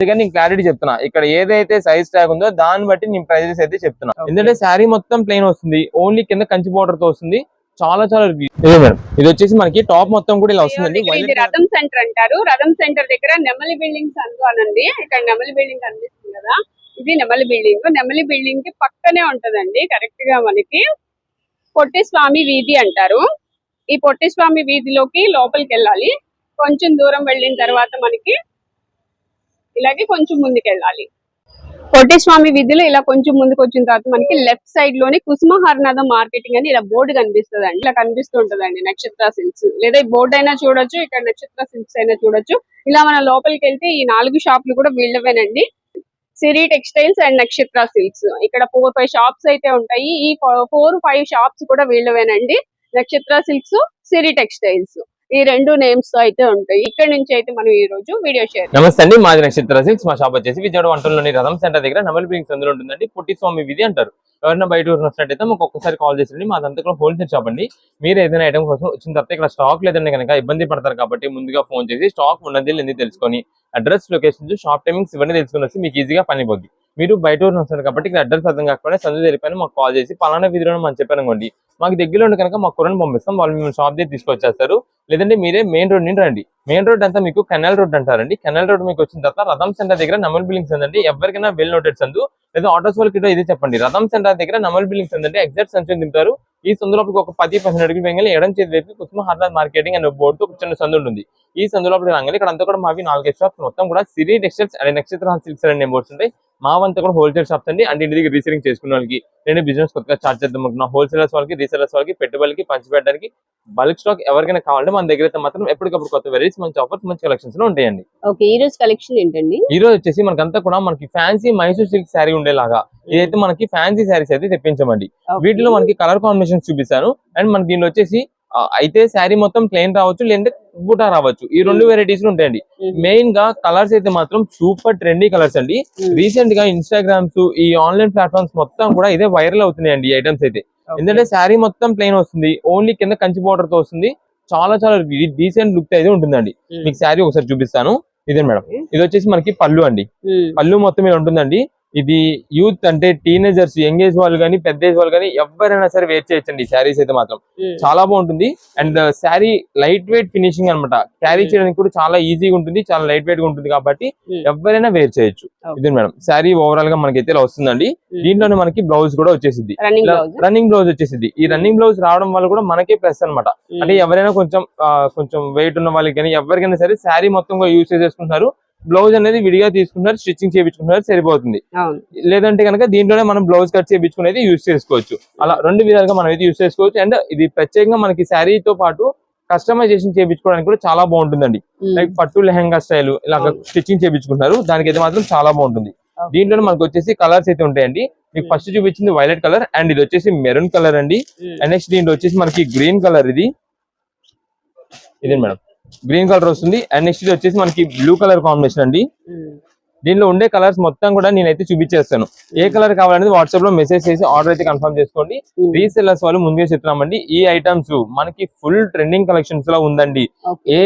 అందుకని నేను క్లారిటీ చెప్తున్నా. ఇక్కడ ఏదైతే సైజ్ ట్యాగ్ ఉందో దాన్ని బట్టి నేను ప్రైజెస్ అయితే చెప్తున్నా. ఎందుకంటే శారీ మొత్తం ప్లెయిన్ వస్తుంది, ఓన్లీ కింద కంచి బోర్డర్ తో వస్తుంది. చాలా చాలా ఇదే మేడం. ఇది వచ్చేసి మనకి టాప్ మొత్తం కూడా ఇలా వస్తుందండి. రథం సెంటర్ అంటారు. రథం సెంటర్ దగ్గర నెమలి బిల్డింగ్స్ అనండి. ఇక్కడ నెమలి బిల్డింగ్ కనిపిస్తుంది కదా, ఇది నెమలి బిల్డింగ్. నెమలి బిల్డింగ్ కి పక్కనే ఉంటదండి కరెక్ట్ గా మనకి పొట్టి స్వామి వీధి అంటారు. ఈ పొట్టి స్వామి వీధిలోకి లోపలికి వెళ్ళాలి. కొంచెం దూరం వెళ్ళిన తర్వాత మనకి ఇలాగే కొంచెం ముందుకు వెళ్ళాలి. పొట్టి స్వామి వీధిలో ఇలా కొంచెం ముందుకు వచ్చిన తర్వాత మనకి లెఫ్ట్ సైడ్ లోనే కుసుమహర్నాథం మార్కెటింగ్ అని ఇలా బోర్డు కనిపిస్తుంది అండి. ఇలా కనిపిస్తూ ఉంటదండి నక్షత్ర సిల్క్స్. లేదా ఈ బోర్డు అయినా చూడొచ్చు, ఇక్కడ నక్షత్ర సిల్క్స్ అయినా చూడొచ్చు. ఇలా మన లోపలికి వెళ్తే ఈ 4 షాపులు కూడా వీళ్ళవేనండి. సిరి టెక్స్టైల్స్ అండ్ నక్షత్ర సిల్క్స్. ఇక్కడ 4-5 షాప్స్ అయితే ఉంటాయి. ఈ 4-5 షాప్స్ కూడా వీళ్ళవేనండి. నక్షత్ర సిల్క్స్, సిరి టెక్స్టైల్స్, ఈ 2 నేమ్స్ తో అయితే ఉంటాయి. ఇక్కడ నుంచి అయితే మనం ఈ రోజు వీడియో షేర్. నమస్తే అండి, మాది నక్షత్ర సిల్క్స్. మా షాప్ వచ్చేసి విజయవాడ వంటల్లోని రథం సెంటర్ దగ్గర నెమలి బిల్డింగ్స్ అందులో ఉంటుందండి. పొట్టి స్వామి వీధి అంటారు. ఎవరైనా బయట వచ్చినట్టయితే మాకు ఒక్కసారి కాల్ చేయండి. మాదంతా కూడా హోల్సేల్ షాప్ అండి. మీరు ఏదైనా ఐటమ్ కోసం వచ్చిన తర్వాత ఇక్కడ స్టాక్ లేదంటే కనుక ఇబ్బంది పడతారు కాబట్టి ముందుగా ఫోన్ చేసి స్టాక్ ఉన్నది లేని తెలుసుకొని అడ్రస్, లొకేషన్స్, షాప్ టైమింగ్స్ ఇవన్నీ తెలుసుకుని వస్తే మీకు ఈజీగా పని పోద్ది. మీరు బయట వస్తారు కాబట్టి ఇక్కడ అడ్రస్ అర్థం కాకపోతే సందు తెలిపాను మాకు కాల్ చేసి పలానా వీధిలో మనం చెప్పానుకోండి, మాకు దగ్గరలో ఉండి కనుక మాకు కూరని పంపిస్తాం. వాళ్ళు మేము షాప్ దగ్గర తీసుకొచ్చేస్తారు. లేదంటే మీరే మెయిన్ రోడ్ నుండి రండి. మెయిన్ రోడ్ అంతా మీకు కెనాల్ రోడ్ అంటారండి. కెనాల్ రోడ్ మీకు వచ్చిన తర్వాత రథం సెంటర్ దగ్గర నెమలి బిల్డింగ్స్ ఉందండి. ఎవరికైనా వెల్ నోటెడ్ సందు, లేదా ఆటోస్ వాళ్ళకి ఇదే చెప్పండి. రథం సెంటర్ దగ్గర నెమలి బిల్డింగ్స్ ఉందంటే ఎగ్జాక్ట్ సంచుని తింటారు. ఈ సందులోపలికి ఒక 10-15 అడుగులు వెంగలి ఎడం చేతి వైపు కుసుమహర్నాథ్ మార్కెటింగ్ అనే బోర్డుతో ఒక చిన్న సందు ఉంటుంది. ఈ సందులోపలికి రాగానే ఇక్కడ అంతా కూడా మావి 4 షాప్స్ మొత్తం కూడా సిరి టెక్స్టైల్స్ అండ్ నక్షత్ర సిల్క్స్ అనే బోర్డ్స్ ఉంటాయి. మావంతా కూడా హోల్సేల్ షాప్స్ అండి. అంటే ఇంటి దగ్గర రీసెలింగ్ చేసుకున్న వాళ్ళకి, నేను బిజినెస్ కొత్తగా స్టార్ట్ చేద్దాం అనుకున్నా హోల్సేలర్స్ వాళ్ళకి, రీసెలర్స్ వాళ్ళకి, పెట్టుబడికి పంచిపెట్టడానికి బల్క్ స్టాక్ ఎవరికైనా కావాలంటే మన దగ్గర అయితే మాత్రం ఎప్పటికప్పుడు కొత్త వెరైటీస్, మంచి ఆఫర్స్, మంచి కలెక్షన్స్ లో ఉంటాయండి. ఓకే, ఈ రోజు కలెక్షన్ ఏంటండి? ఈ రోజు వచ్చేసి మనకంతా కూడా మనకి ఫ్యాన్సీ మైసూర్ సిల్క్ శారీ ఉండేలాగా ఇదైతే మనకి ఫ్యాన్సీ శారీస్ అయితే తెప్పించమండి. వీటిలో మనకి కలర్ కాంబినేషన్స్ చూపిస్తాను. అండ్ మనకి దీనిలో వచ్చేసి అయితే శారీ మొత్తం ప్లెయిన్ రావచ్చు, లేదంటే బూటా రావచ్చు. ఈ 2 వెరైటీస్ ఉంటాయండి. మెయిన్ గా కలర్స్ అయితే మాత్రం సూపర్ ట్రెండీ కలర్స్ అండి. రీసెంట్ గా ఇన్స్టాగ్రామ్స్, ఈ ఆన్లైన్ ప్లాట్ఫామ్స్ మొత్తం కూడా ఇదే వైరల్ అవుతున్నాయండి ఈ ఐటమ్స్ అయితే. ఎందుకంటే శారీ మొత్తం ప్లెయిన్ వస్తుంది, ఓన్లీ కింద కంచి బోర్డర్ తో వస్తుంది. చాలా చాలా డీసెంట్ లుక్ అయితే ఉంటుందండి. మీకు శారీ ఒకసారి చూపిస్తాను. ఇదే మేడం, ఇది వచ్చేసి మనకి పళ్ళు అండి. పళ్ళు మొత్తం ఇలా ఉంటుందండి. ఇది యూత్ అంటే టీనేజర్స్, యంగ్ ఏజ్ వాళ్ళు కానీ, పెద్ద ఏజ్ వాళ్ళు కానీ ఎవరైనా సరే వేర్ చేయొచ్చండి. శారీస్ అయితే మాత్రం చాలా బాగుంటుంది. And sari light weight finishing అనమాట. క్యారీ చేయడానికి కూడా చాలా ఈజీగా ఉంటుంది, చాలా లైట్ వెయిట్ గా ఉంటుంది కాబట్టి ఎవరైనా వేర్ చేయొచ్చు. ఇది మేడం శారీ ఓవరాల్ గా మనకైతే ఇలా వస్తుందండి. దీంట్లోనే మనకి బ్లౌజ్ కూడా వచ్చేసింది, రన్నింగ్ బ్లౌజ్ వచ్చేసింది. ఈ రన్నింగ్ బ్లౌజ్ రావడం వల్ల కూడా మనకే ప్లస్ అనమాట. అంటే ఎవరైనా కొంచెం వెయిట్ ఉన్న వాళ్ళకి కానీ ఎవరికైనా సరే శారీ మొత్తం యూజ్ చేసుకుంటున్నారు, బ్లౌజ్ అనేది విడిగా తీసుకుంటున్నారు, స్టిచ్చింగ్ చేయించుకుంటున్నారు, సరిపోతుంది. లేదంటే కనుక దీంట్లోనే మనం బ్లౌజ్ కట్ చేయించుకునేది యూజ్ చేసుకోవచ్చు. అలా 2 విధాలుగా మనం అయితే యూజ్ చేసుకోవచ్చు. అండ్ ఇది ప్రత్యేకంగా మనకి శారీతో పాటు కస్టమైజేషన్ చేయించుకోవడానికి కూడా చాలా బాగుంటుందండి. లైక్ పట్టు లెహంగా స్టైల్ ఇలా స్టిచ్చింగ్ చేయించుకుంటున్నారు, దానికైతే మాత్రం చాలా బాగుంటుంది. దీంట్లోనే మనకు వచ్చేసి కలర్స్ అయితే ఉంటాయండి. మీకు ఫస్ట్ చూపించింది వైలెట్ కలర్, అండ్ ఇది వచ్చేసి మెరూన్ కలర్ అండి. అండ్ నెక్స్ట్ దీంట్లో వచ్చేసి మనకి గ్రీన్ కలర్, ఇదే మేడం గ్రీన్ కలర్ వస్తుంది. అండ్ నెక్స్ట్ ఇది వచ్చేసి మనకి బ్లూ కలర్ కాంబినేషన్ అండి. దీనిలో ఉండే కలర్స్ మొత్తం కూడా నేనైతే చూపించేస్తాను. ఏ కలర్ కావాలనేది వాట్సాప్ లో మెసేజ్ చేసి ఆర్డర్ అయితే కన్ఫర్మ్ చేసుకోండి. రీసెల్లర్స్ వాళ్ళు ముందుగా చెప్తున్నామండి, ఈ ఐటమ్స్ మనకి ఫుల్ ట్రెండింగ్ కలెక్షన్స్ లో ఉందండి. ఏ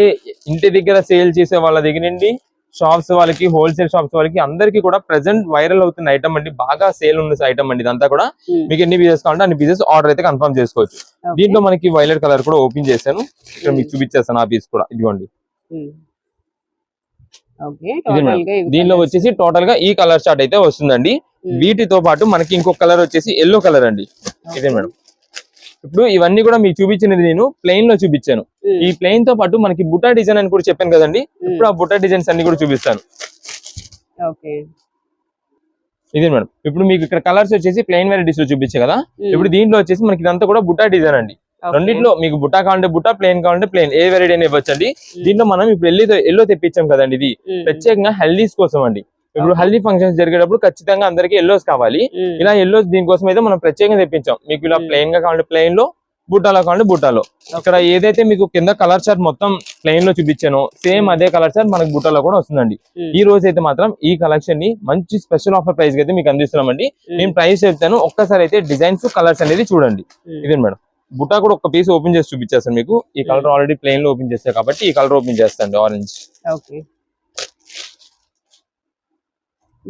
ఇంటి దగ్గర సేల్ చేసే వాళ్ళ దగ్గర నుండి షాప్స్ వాళ్ళకి, హోల్సేల్ షాప్స్ వాళ్ళకి అందరికీ కూడా ప్రెసెంట్ వైరల్ అవుతున్న ఐటమ్ అండి. బాగా సేల్ ఉన్న ఐటమ్ అండి. ఇదంతా కూడా మీకు ఎన్ని పీసెస్ కావాలంటే అన్ని పీసెస్ ఆర్డర్ అయితే కన్ఫర్మ్ చేసుకోవచ్చు. దీంట్లో మనకి వైలెట్ కలర్ కూడా ఓపెన్ చేశాను, ఇక్కడ మీకు చూపించేస్తాను ఆ పీస్ కూడా. ఇదిగోండి, దీనిలో వచ్చేసి టోటల్ గా ఈ కలర్ చార్ట్ అయితే వస్తుందండి. వీటితో పాటు మనకి ఇంకొక కలర్ వచ్చేసి ఎల్లో కలర్ అండి. ఇదే మేడం, ఇప్పుడు ఇవన్నీ కూడా మీకు చూపించినది నేను ప్లెయిన్ లో చూపించాను. ఈ ప్లెయిన్ తో పాటు మనకి బుటా డిజైన్ అని కూడా చెప్పాను కదండి. ఇప్పుడు ఆ బుటా డిజైన్స్ అన్ని కూడా చూపిస్తాను. ఇదే మేడం, ఇప్పుడు మీకు ఇక్కడ కలర్స్ వచ్చేసి ప్లెయిన్ వెరైటీస్ లో చూపించే కదా. ఇప్పుడు దీంట్లో వచ్చేసి మనకి ఇదంతా కూడా బుటా డిజైన్ అండి. రెండింటిలో మీకు బుటా కావాలంటే బుటా, ప్లెయిన్ కావాలంటే ప్లెయిన్, ఏ వెరైటీ అయినా ఇవ్వచ్చండి. దీంట్లో మనం ఇప్పుడు ఎల్లో తెప్పించాం కదండి. ఇది ప్రత్యేకంగా హెల్దీస్ కోసం అండి. ఇప్పుడు హల్దీ ఫంక్షన్స్ జరిగేటప్పుడు ఖచ్చితంగా అందరికి ఎల్లోస్ కావాలి. ఇలా ఎల్లోస్ దీనికోసం అయితే మనం ప్రత్యేకంగా తెప్పించాం. మీకు ఇలా ప్లెయిన్ గా కావాలంటే ప్లెయిన్ లో, బుట్టాలో కావాలంటే బుట్టాలో. ఇక్కడ ఏదైతే మీకు కింద కలర్ చార్ట్ మొత్తం ప్లెయిన్ లో చూపించానో సేమ్ అదే కలర్ చార్ట్ మనకు బుట్టాలో కూడా వస్తుందండి. ఈ రోజు అయితే మాత్రం ఈ కలెక్షన్ ని మంచి స్పెషల్ ఆఫర్ ప్రైస్ అయితే మీకు అందిస్తున్నామండి. నేను ప్రైస్ చెప్తాను, ఒక్కసారి అయితే డిజైన్స్, కలర్స్ అనేది చూడండి. ఇదే మేడం, బుట్టా కూడా ఒక పీస్ ఓపెన్ చేసి చూపించేస్తాను మీకు. ఈ కలర్ ఆల్రెడీ ప్లెయిన్ లో ఓపెన్ చేస్తాను కాబట్టి ఈ కలర్ ఓపెన్ చేస్తాను, ఆరెంజ్.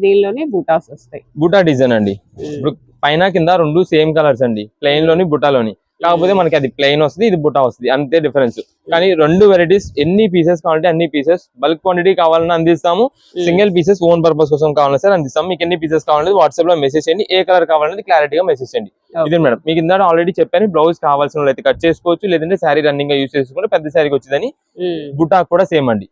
దీనిలోనే బూటాస్ వస్తాయి. బుటా డిజైన్ అండి. ఇప్పుడు పైన కింద రెండు సేమ్ కలర్స్ అండి, ప్లెయిన్ లోని బుటాలోని. కాకపోతే మనకి అది ప్లెయిన్ వస్తుంది, ఇది బుటా వస్తుంది, అంతే డిఫరెన్స్. కానీ రెండు వెరైటీస్, ఎన్ని పీసెస్ కావాలంటే అన్ని పీసెస్, బల్క్ క్వాంటిటీ కావాలన్నా అందిస్తాము, సింగిల్ పీసెస్ ఓన్ పర్పస్ కోసం కావాలన్నా సరే అందిస్తాము. మీకు ఎన్ని పీసెస్ కావాలంటే వాట్సాప్ లో మెసేజ్ చేయండి, ఏ కలర్ కావాలనేది క్లారిటీగా మెసేజ్ చేయండి. ఇదే మేడం, మీకు ఇందాక ఆల్రెడీ చెప్పాను, బ్లౌజ్ కావాల్సిన వాళ్ళు అయితే కట్ చేసుకోవచ్చు, లేదంటే శారీ రన్నింగ్ గా యూస్ చేసుకుంటే పెద్ద శారీకి వచ్చిందని. బుటా కూడా సేమ్ అండి,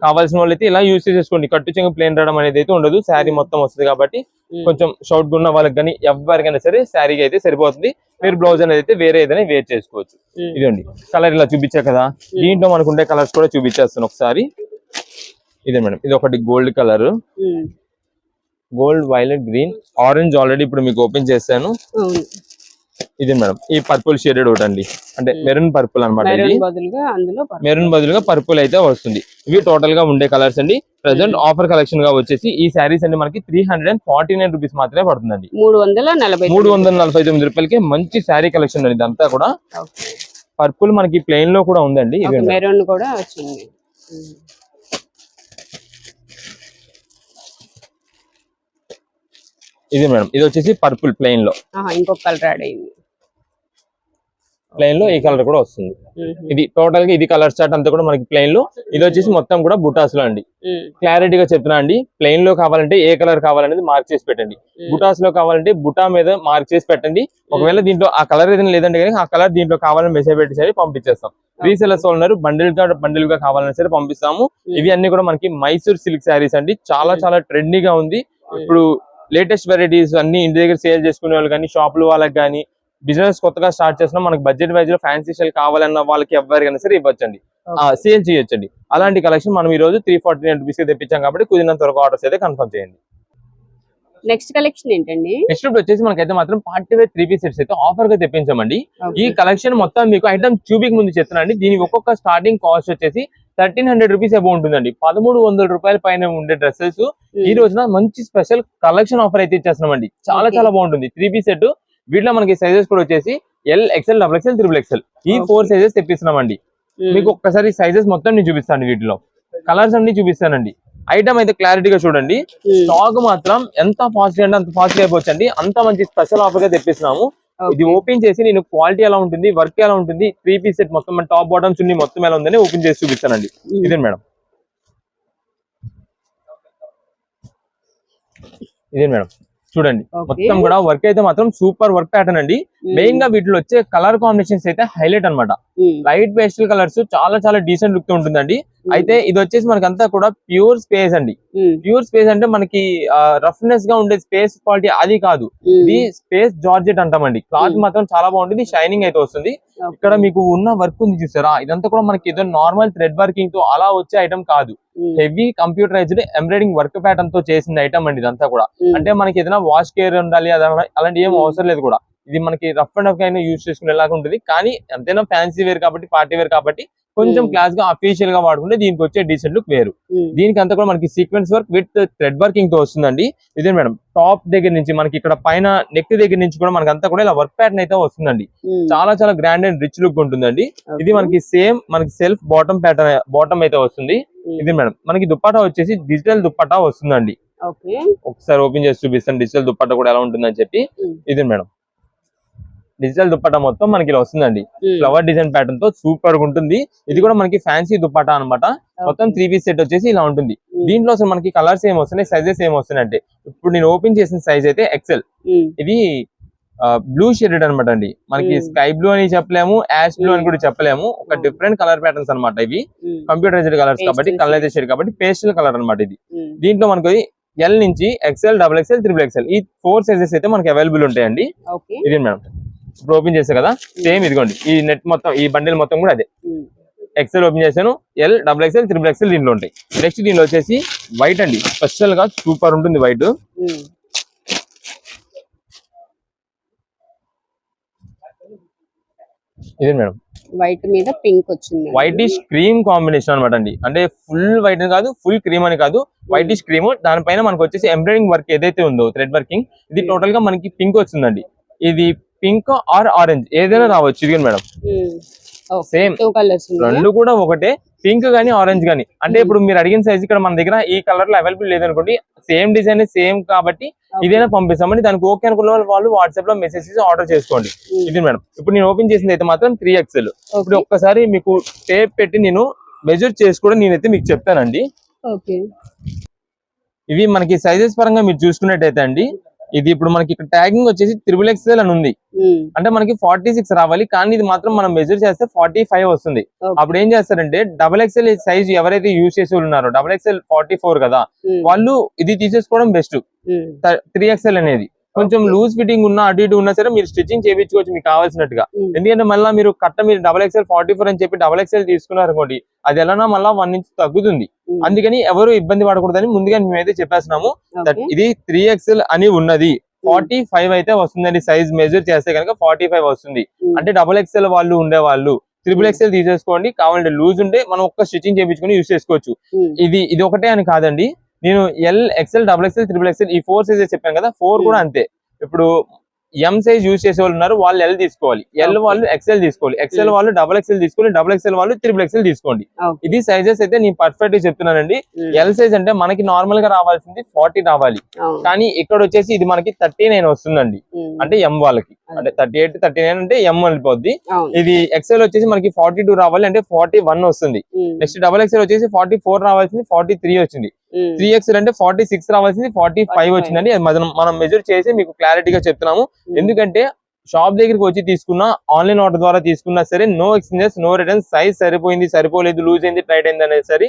కావాల్సిన వాళ్ళు అయితే ఇలా యూస్ చేసుకోండి. కట్టు చెంగు ప్లేన్ రావడం అనేది అయితే ఉండదు, శారీ మొత్తం వస్తుంది కాబట్టి కొంచెం షార్ట్ గా ఉన్న వాళ్ళకి కానీ ఎవరికైనా సరే శారీకి అయితే సరిపోతుంది. మీరు బ్లౌజ్ అనేది అయితే వేరే ఏదైనా వేర్ చేసుకోవచ్చు. ఇదండి కలర్ ఇలా చూపించా కదా, దీంట్లో మనకు ఉండే కలర్స్ కూడా చూపించేస్తాను ఒకసారి. ఇదే మేడం, ఇది ఒకటి gold colour, gold, violet, green, orange already ఇప్పుడు మీకు ఓపెన్ చేశాను. ఇది మేడం, ఈ పర్పుల్ షేడెడ్ ఒకటి అండి, అంటే మెరూన్ పర్పుల్ అనమాట. మెరూన్ బదులుగా పర్పుల్ అయితే వస్తుంది. ఇవి టోటల్ గా ఉండే కలర్స్ అండి. ప్రెసెంట్ ఆఫర్ కలెక్షన్ గా వచ్చేసి ఈ శారీస్ అండి మనకి 349 రూపీస్ మాత్రమే పడుతుందండి. 349 రూపాయలకి మంచి శారీ కలెక్షన్ అండి ఇదంతా కూడా. పర్పుల్ మనకి ప్లెయిన్ లో కూడా ఉందండి, మెరూన్ కూడా వచ్చింది. ఇది మేడం, ఇది వచ్చేసి పర్పుల్ ప్లెయిన్ లో, ఇంకొక కలర్ యాడ్ అయింది. ప్లెయిన్ లో ఈ కలర్ కూడా వస్తుంది. ఇది టోటల్ గా ఇది కలర్ చార్ట్ అంతా కూడా మనకి ప్లెయిన్ లో. ఇది వచ్చేసి మొత్తం కూడా బుటాస్ లో అండి. క్లారిటీగా చెప్తున్నా అండి, ప్లెయిన్ లో కావాలంటే ఏ కలర్ కావాలనేది మార్క్ చేసి పెట్టండి, బుటాస్ లో కావాలంటే బుటా మీద మార్క్ చేసి పెట్టండి. ఒకవేళ దీంట్లో ఆ కలర్ ఏదైనా లేదంటే కానీ ఆ కలర్ దీంట్లో కావాలని మెసేజ్ పెట్టి సరే పంపించేస్తాం. రీసెలర్స్ ఉన్నారు, బండిల్ గా కావాలని సరే పంపిస్తాము. ఇవి అన్ని కూడా మనకి మైసూర్ సిల్క్ శారీస్ అండి, చాలా చాలా ట్రెండీగా ఉంది. ఇప్పుడు లేటెస్ట్ వెరైటీస్ అన్ని ఇంటి దగ్గర సేల్ చేసుకునే వాళ్ళు కానీ, షాపులు వాళ్ళకి కానీ, బిజినెస్ కొత్తగా స్టార్ట్ చేసినా మనకి బడ్జెట్ వైజ్ లో ఫ్యాన్సీ స్టైల్ కావాలన్న వాళ్ళకి ఎవరికైనా సరే ఇవ్వచ్చండి, సేల్ చేయొచ్చండి. అలాంటి కలెక్షన్ మనం ఈ రోజు 349 రూపీస్ కి తెప్పించాం కాబట్టి కుదిరినంత వరకు ఆర్డర్స్ అయితే కన్ఫర్మ్ చేయండి. నెక్స్ట్ కలెక్షన్ ఏంటండి? నెక్స్ట్ వచ్చేసి మనకైతే మాత్రం పార్టీ వేర్ 3 పీస్ సెట్స్ అయితే ఆఫర్ గా తెప్పించామండి. ఈ కలెక్షన్ మొత్తం మీకు ఐటమ్ చూపిక ముందు చెప్తున్నాండి. దీని ఒక్కొక్క స్టార్టింగ్ కాస్ట్ వచ్చేసి 1300 రూపీస్ అబౌ ఉంటుందండి. 1300 రూపాయల పైన ఉండే డ్రెస్సెస్ ఈ రోజున మంచి స్పెషల్ కలెక్షన్ ఆఫర్ అయితే ఇచ్చేస్తున్నామండి. చాలా చాలా బాగుంటుంది 3 పీస్ సెట్. వీటిలో మనకి సైజెస్ కూడా వచ్చేసి L, XL, double XL, triple XL ఈ 4 సైజెస్ తెప్పిస్తున్నామండి. మీకు ఒక్కసారి సైజెస్ మొత్తం నేను చూపిస్తాను, వీటిలో కలర్స్ అన్ని చూపిస్తానండి. ఐటమ్ అయితే క్లారిటీగా చూడండి. స్టాక్ మాత్రం ఎంత ఫాస్ట్ అంటే అంత ఫాస్ట్ అయిపోవచ్చండి, అంత మంచి స్పెషల్ ఆఫర్ గా తెప్పిస్తున్నాము. ఇది ఓపెన్ చేసి నేను క్వాలిటీ ఎలా ఉంటుంది, వర్క్ ఎలా ఉంటుంది, 3 పీస్ సెట్ మొత్తం టాప్ బాటమ్ చున్నీ మొత్తం ఎలా ఉందని ఓపెన్ చేసి చూపిస్తానండి. ఇదే మేడం, ఇదే మేడం చూడండి, మొత్తం కూడా వర్క్ అయితే మాత్రం సూపర్ వర్క్ ప్యాటర్న్ అండి. మెయిన్ గా వీటిలో వచ్చే కలర్ కాంబినేషన్స్ అయితే హైలైట్ అన్నమాట. లైట్ పేస్టల్ కలర్స్ చాలా చాలా డీసెంట్ లుక్ తో ఉంటుందండి. అయితే ఇది వచ్చేసి మనకంతా కూడా ప్యూర్ స్పేస్ అండి. ప్యూర్ స్పేస్ అంటే మనకి రఫ్నెస్ గా ఉండే స్పేస్ క్వాలిటీ అది కాదు, ఇది స్పేస్ జార్జెట్ అంటామండి. క్లాత్ మాత్రం చాలా బాగుంటుంది, షైనింగ్ అయితే వస్తుంది. ఇక్కడ మీకు ఉన్న వర్క్ ఉంది చూసారా, ఇదంతా కూడా మనకి ఏదో నార్మల్ థ్రెడ్ వర్కింగ్ తో అలా వచ్చే ఐటమ్ కాదు, heavy computerized embroidering work pattern తో చేసిన ఐటమ్ అండి ఇదంతా కూడా. అంటే మనకి ఏదైనా వాష్ కేర్ ఉండాలి అలాంటి ఏం అవసరం లేదు కూడా. ఇది మనకి రఫ్ అండ్ రఫ్ అయినా యూజ్ చేసుకునేలాగా ఉంటుంది. కానీ ఎంతైనా ఫ్యాన్సీ వేర్ కాబట్టి, పార్టీ వేర్ కాబట్టి కొంచెం క్లాస్ గా అఫీషియల్ గా వాడుకుంటే దీనికి వచ్చే డీసెంట్ లుక్ వేరు. దీనికి అంతా కూడా మనకి sequence work with thread working తో వస్తుందండి. ఇదే మేడం, టాప్ దగ్గర నుంచి మనకి ఇక్కడ పైన నెక్ దగ్గర నుంచి కూడా మనకి అంతా కూడా ఇలా వర్క్ ప్యాటర్న్ అయితే వస్తుందండి. చాలా చాలా గ్రాండ్ అండ్ రిచ్ లుక్ ఉంటుందండి. ఇది మనకి సేమ్ మనకి సెల్ఫ్ బాటమ్ ప్యాటర్న్ బాటమ్ అయితే వస్తుంది. ఇది మేడం, మనకి దుప్పటా వచ్చేసి డిజిటల్ దుప్పటా వస్తుందండి. ఒకసారి ఓపెన్ చేసి చూపిస్తాను డిజిటల్ దుప్పటా కూడా ఎలా ఉంటుందని చెప్పి. ఇది మేడం, డిజిటల్ దుప్పటా మొత్తం మనకి ఇలా వస్తుందండి, ఫ్లవర్ డిజైన్ ప్యాటర్న్ తో సూపర్ గా ఉంటుంది. ఇది కూడా మనకి ఫ్యాన్సీ దుప్పటా అన్నమాట. మొత్తం 3 పీస్ సెట్ వచ్చేసి ఇలా ఉంటుంది. దీంట్లో అసలు మనకి కలర్స్ ఏం వస్తున్నాయి, సైజెస్ ఏం వస్తున్నాయి అంటే, ఇప్పుడు నేను ఓపెన్ చేసిన సైజ్ అయితే ఎక్సెల్. ఇది బ్లూ షేడెడ్ అనమాట అండి. మనకి స్కై బ్లూ అని చెప్పలేము, యాష్ బ్లూ అని కూడా చెప్పలేము. ఒక డిఫరెంట్ కలర్ ప్యాటర్న్స్ అనమాట ఇవి. కంప్యూటరైజ్డ్ కలర్స్ కాబట్టి, కలర్ షేడ్ కాబట్టి పేస్టల్ కలర్ అనమాట ఇది. దీంట్లో మనకి ఎల్ నుంచి XL, double XL, triple XL ఈ 4 సైజెస్ అయితే మనకి అవైలబుల్ ఉంటాయండి. ఇది మేడం, ఇప్పుడు ఓపెన్ చేసా కదా, సేమ్ ఇదిగోండి ఈ నెట్ మొత్తం ఈ బండిల్ మొత్తం కూడా అదే. ఎక్స్ఎల్ ఓపెన్ చేశాను, L, double XL, triple XL దీంట్లో ఉంటాయి. నెక్స్ట్ దీనిలో వచ్చేసి వైట్ అండి, స్పెషల్ గా సూపర్ ఉంటుంది వైట్. ఇదే మేడం, వైట్ మీద పింక్ వచ్చింది. వైటిష్ క్రీమ్ కాంబినేషన్ అనమాట అండి. అంటే ఫుల్ వైట్ అని కాదు, ఫుల్ క్రీమ్ అని కాదు, వైటిష్ క్రీమ్. దానిపైన మనకు వచ్చేసి ఎంబ్రాయిడింగ్ వర్క్ ఏదైతే ఉందో థ్రెడ్ వర్కింగ్, ఇది టోటల్ గా మనకి పింక్ వస్తుందండి. ఇది పింక్ ఆర్ ఆరెంజ్ ఏదైనా రావచ్చు. ఇది మేడం సేమ్ రెండు కూడా ఒకటే, పింక్ గానీ ఆరెంజ్ గానీ అంటే ఇప్పుడు మీరు అడిగిన సైజ్ ఇక్కడ మన దగ్గర ఈ కలర్ లో అవైలబుల్ లేదనుకోండి, సేమ్ డిజైన్ సేమ్ కాబట్టి ఇదైనా పంపిస్తామండి. దానికి ఓకే అనుకున్న వాళ్ళు వాట్సాప్ లో మెసేజ్ చేసి ఆర్డర్ చేసుకోండి. ఇది మేడం ఇప్పుడు నేను ఓపెన్ చేసింది అయితే మాత్రం 3XL. ఇప్పుడు ఒక్కసారి మీకు టేప్ పెట్టి నేను మెజర్ చేసి కూడా నేనైతే మీకు చెప్తానండి. ఇవి మనకి సైజెస్ పరంగా మీరు చూసుకున్నట్టయితే అండి, ఇది ఇప్పుడు మనకి ఇక్కడ ట్యాగింగ్ వచ్చేసి XXL అని ఉంది. అంటే మనకి 46 రావాలి, కానీ ఇది మాత్రం మనం మెజర్ చేస్తే 45 వస్తుంది. అప్పుడు ఏం చేస్తారంటే XXL సైజ్ ఎవరైతే యూజ్ చేసి ఉన్నారో XXL 44 కదా, వాళ్ళు ఇది తీసేసుకోవడం బెస్ట్. 3XL అనేది కొంచెం లూజ్ ఫిట్టింగ్ ఉన్నా అటు ఇటు ఉన్నా సరే మీరు స్టిచ్చింగ్ చేయించుకోవచ్చు మీకు కావాల్సినట్టుగా. ఎందుకంటే మళ్ళీ మీరు మీరు XXL 44 అని చెప్పి XXL తీసుకున్నారు అనుకోండి, అది ఎలానా మళ్ళీ 1 ఇంచ్ తగ్గుతుంది. అందుకని ఎవరు ఇబ్బంది పడకూడదని ముందుగా మేమైతే చెప్పేస్తున్నాము. ఇది 3XL అని ఉన్నది, 45 అయితే వస్తుందండి. సైజ్ మెజర్ చేస్తే కనుక 45 వస్తుంది. అంటే XXL వాళ్ళు ఉండే వాళ్ళు XXL తీసేసుకోండి. కావాలంటే లూజ్ ఉంటే మనం ఒక్క స్టిచ్చింగ్ చేయించుకొని యూజ్ చేసుకోవచ్చు. ఇది ఒకటే అని కాదండి, నేను L, XL, XXL, XXL ఈ 4 సైజెస్ చెప్పాను కదా, 4 కూడా అంతే. ఇప్పుడు M సైజ్ యూజ్ చేసే వాళ్ళు ఉన్నారు, వాళ్ళు L తీసుకోవాలి, L వాళ్ళు XL తీసుకోవాలి, XL వాళ్ళు XXL తీసుకోవాలి, XXL వాళ్ళు XXL తీసుకోండి. ఇది సైజెస్ అయితే నేను పర్ఫెక్ట్ గా చెప్తున్నానండి. L సైజ్ అంటే మనకి నార్మల్ గా రావాల్సింది 40 రావాలి, కానీ ఇక్కడ వచ్చేసి ఇది మనకి 39 వస్తుందండి. అంటే M వాళ్ళకి అంటే 38, 39 అంటే M వెళ్ళిపోద్ది. ఇది XL వచ్చేసి మనకి 42 రావాలి, అంటే 41 వస్తుంది. నెక్స్ట్ XXL వచ్చేసి 44 రావాల్సింది 43 వచ్చింది. 3XL అంటే 46 రావాల్సింది 45 వచ్చిందండి. మనం మెజర్ చేసి మీకు క్లారిటీగా చెప్తున్నాము. ఎందుకంటే షాప్ దగ్గరికి వచ్చి తీసుకున్నా, ఆన్లైన్ ఆర్డర్ ద్వారా తీసుకున్నా సరే no exchanges, no return. Size సరిపోయింది, సరిపోలేదు, లూజ్ అయింది, టైట్ అయింది అనేది సరే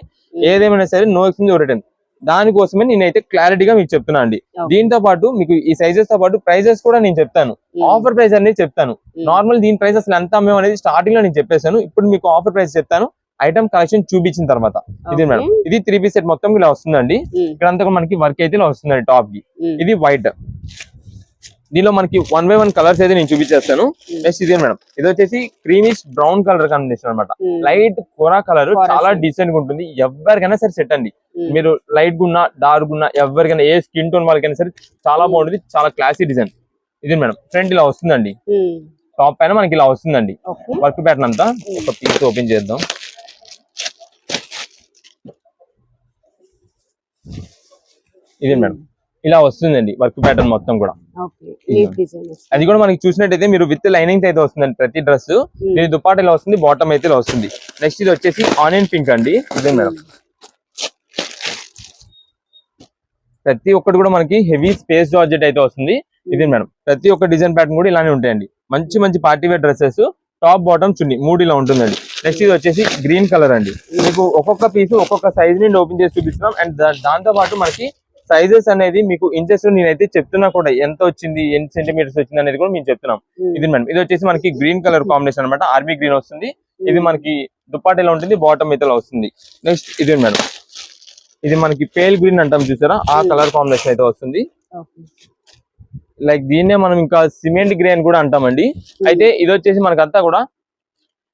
ఏదేమైనా సరే నో ఎక్స్చేంజ్, నో రిటర్న్. దానికోసమే నేనైతే క్లారిటీగా మీకు చెప్తున్నా అండి. దీంతో పాటు మీకు ఈ సైజెస్ తో పాటు ప్రైజెస్ కూడా నేను చెప్తాను. ఆఫర్ ప్రైస్ అనేది చెప్తాను. నార్మల్ దీని ప్రైస్ అసలు ఎంత అమ్మేం అనేది స్టార్టింగ్ లో నేను చెప్పేశాను. ఇప్పుడు మీకు ఆఫర్ ప్రైస్ చెప్తాను ఐటమ్ కలెక్షన్ చూపించిన తర్వాత. ఇది మేడం, ఇది 3 పీస్ సెట్ మొత్తం ఇలా వస్తుందండి. ఇక్కడ అంతా మనకి వర్క్ అయితే ఇలా వస్తుందండి. టాప్ కి ఇది వైట్, దీనిలో మనకి 1 by 1 కలర్స్ అయితే నేను చూపించేస్తాను. నెక్స్ట్ ఇదే మేడం, ఇది వచ్చేసి క్రీమిష్ బ్రౌన్ కలర్ కాంబినేషన్ అనమాట. లైట్ కోరా కలర్, చాలా డీసెంట్ గా ఉంటుంది. ఎవరికైనా సరే సెట్ అండి. మీరు లైట్ గున్నా డార్క్ గున్నా ఎవరికైనా ఏ స్కిన్ టోన్ వాళ్ళకైనా సరే చాలా బాగుంటుంది. చాలా క్లాసీ డిజైన్. ఇది మేడం ఫ్రంట్ ఇలా వస్తుందండి, టాప్ పైన మనకి ఇలా వస్తుందండి వర్క్ ప్యాటర్న్ అంతా. ఒక పీస్ ఓపెన్ చేద్దాం. ఇది మేడం ఇలా వస్తుందండి వర్క్ ప్యాటర్న్ మొత్తం కూడా. అది కూడా మనకి చూసినట్టయితే మీరు విత్ లైనింగ్ అయితే వస్తుందండి ప్రతి డ్రెస్. దీని దుపాట ఇలా వస్తుంది, బాటమ్ అయితే ఇలా వస్తుంది. నెక్స్ట్ ఇది వచ్చేసి ఆనియన్ పింక్ అండి. ఇదే మేడం, ప్రతి ఒక్కటి కూడా మనకి హెవీ స్పేస్ జార్జెట్ అయితే వస్తుంది. ఇది మేడం ప్రతి ఒక్క డిజైన్ ప్యాటర్న్ కూడా ఇలానే ఉంటాయండి. మంచి మంచి party wear dresses, top bottom చున్నీ 3 ఇలా ఉంటుందండి. నెక్స్ట్ ఇది వచ్చేసి గ్రీన్ కలర్ అండి. మీకు ఒక్కొక్క పీస్ ఒక్కొక్క సైజ్ నుండి ఓపెన్ చేసి చూపిస్తున్నాం. అండ్ దాంతో పాటు మనకి సైజెస్ అనేది మీకు ఇంచెస్ నేనైతే చెప్తున్నా కూడా, ఎంత వచ్చింది, ఎన్ని సెంటీమీటర్స్ వచ్చింది అనేది కూడా మేము చెప్తున్నాం. ఇది మేడం, ఇది వచ్చేసి మనకి గ్రీన్ కలర్ కాంబినేషన్ అనమాట. ఆర్మీ గ్రీన్ వస్తుంది. ఇది మనకి దుపాట ఇలా ఉంటుంది, బాటమ్ అయితే వస్తుంది. నెక్స్ట్ ఇది మేడం, ఇది మనకి పేల్ గ్రీన్ అంటాం చూసారా, ఆ కలర్ కాంబినేషన్ అయితే వస్తుంది. లైక్ దీన్నే మనం ఇంకా సిమెంట్ గ్రే అని కూడా అంటామండి. అయితే ఇది వచ్చేసి మనకంతా కూడా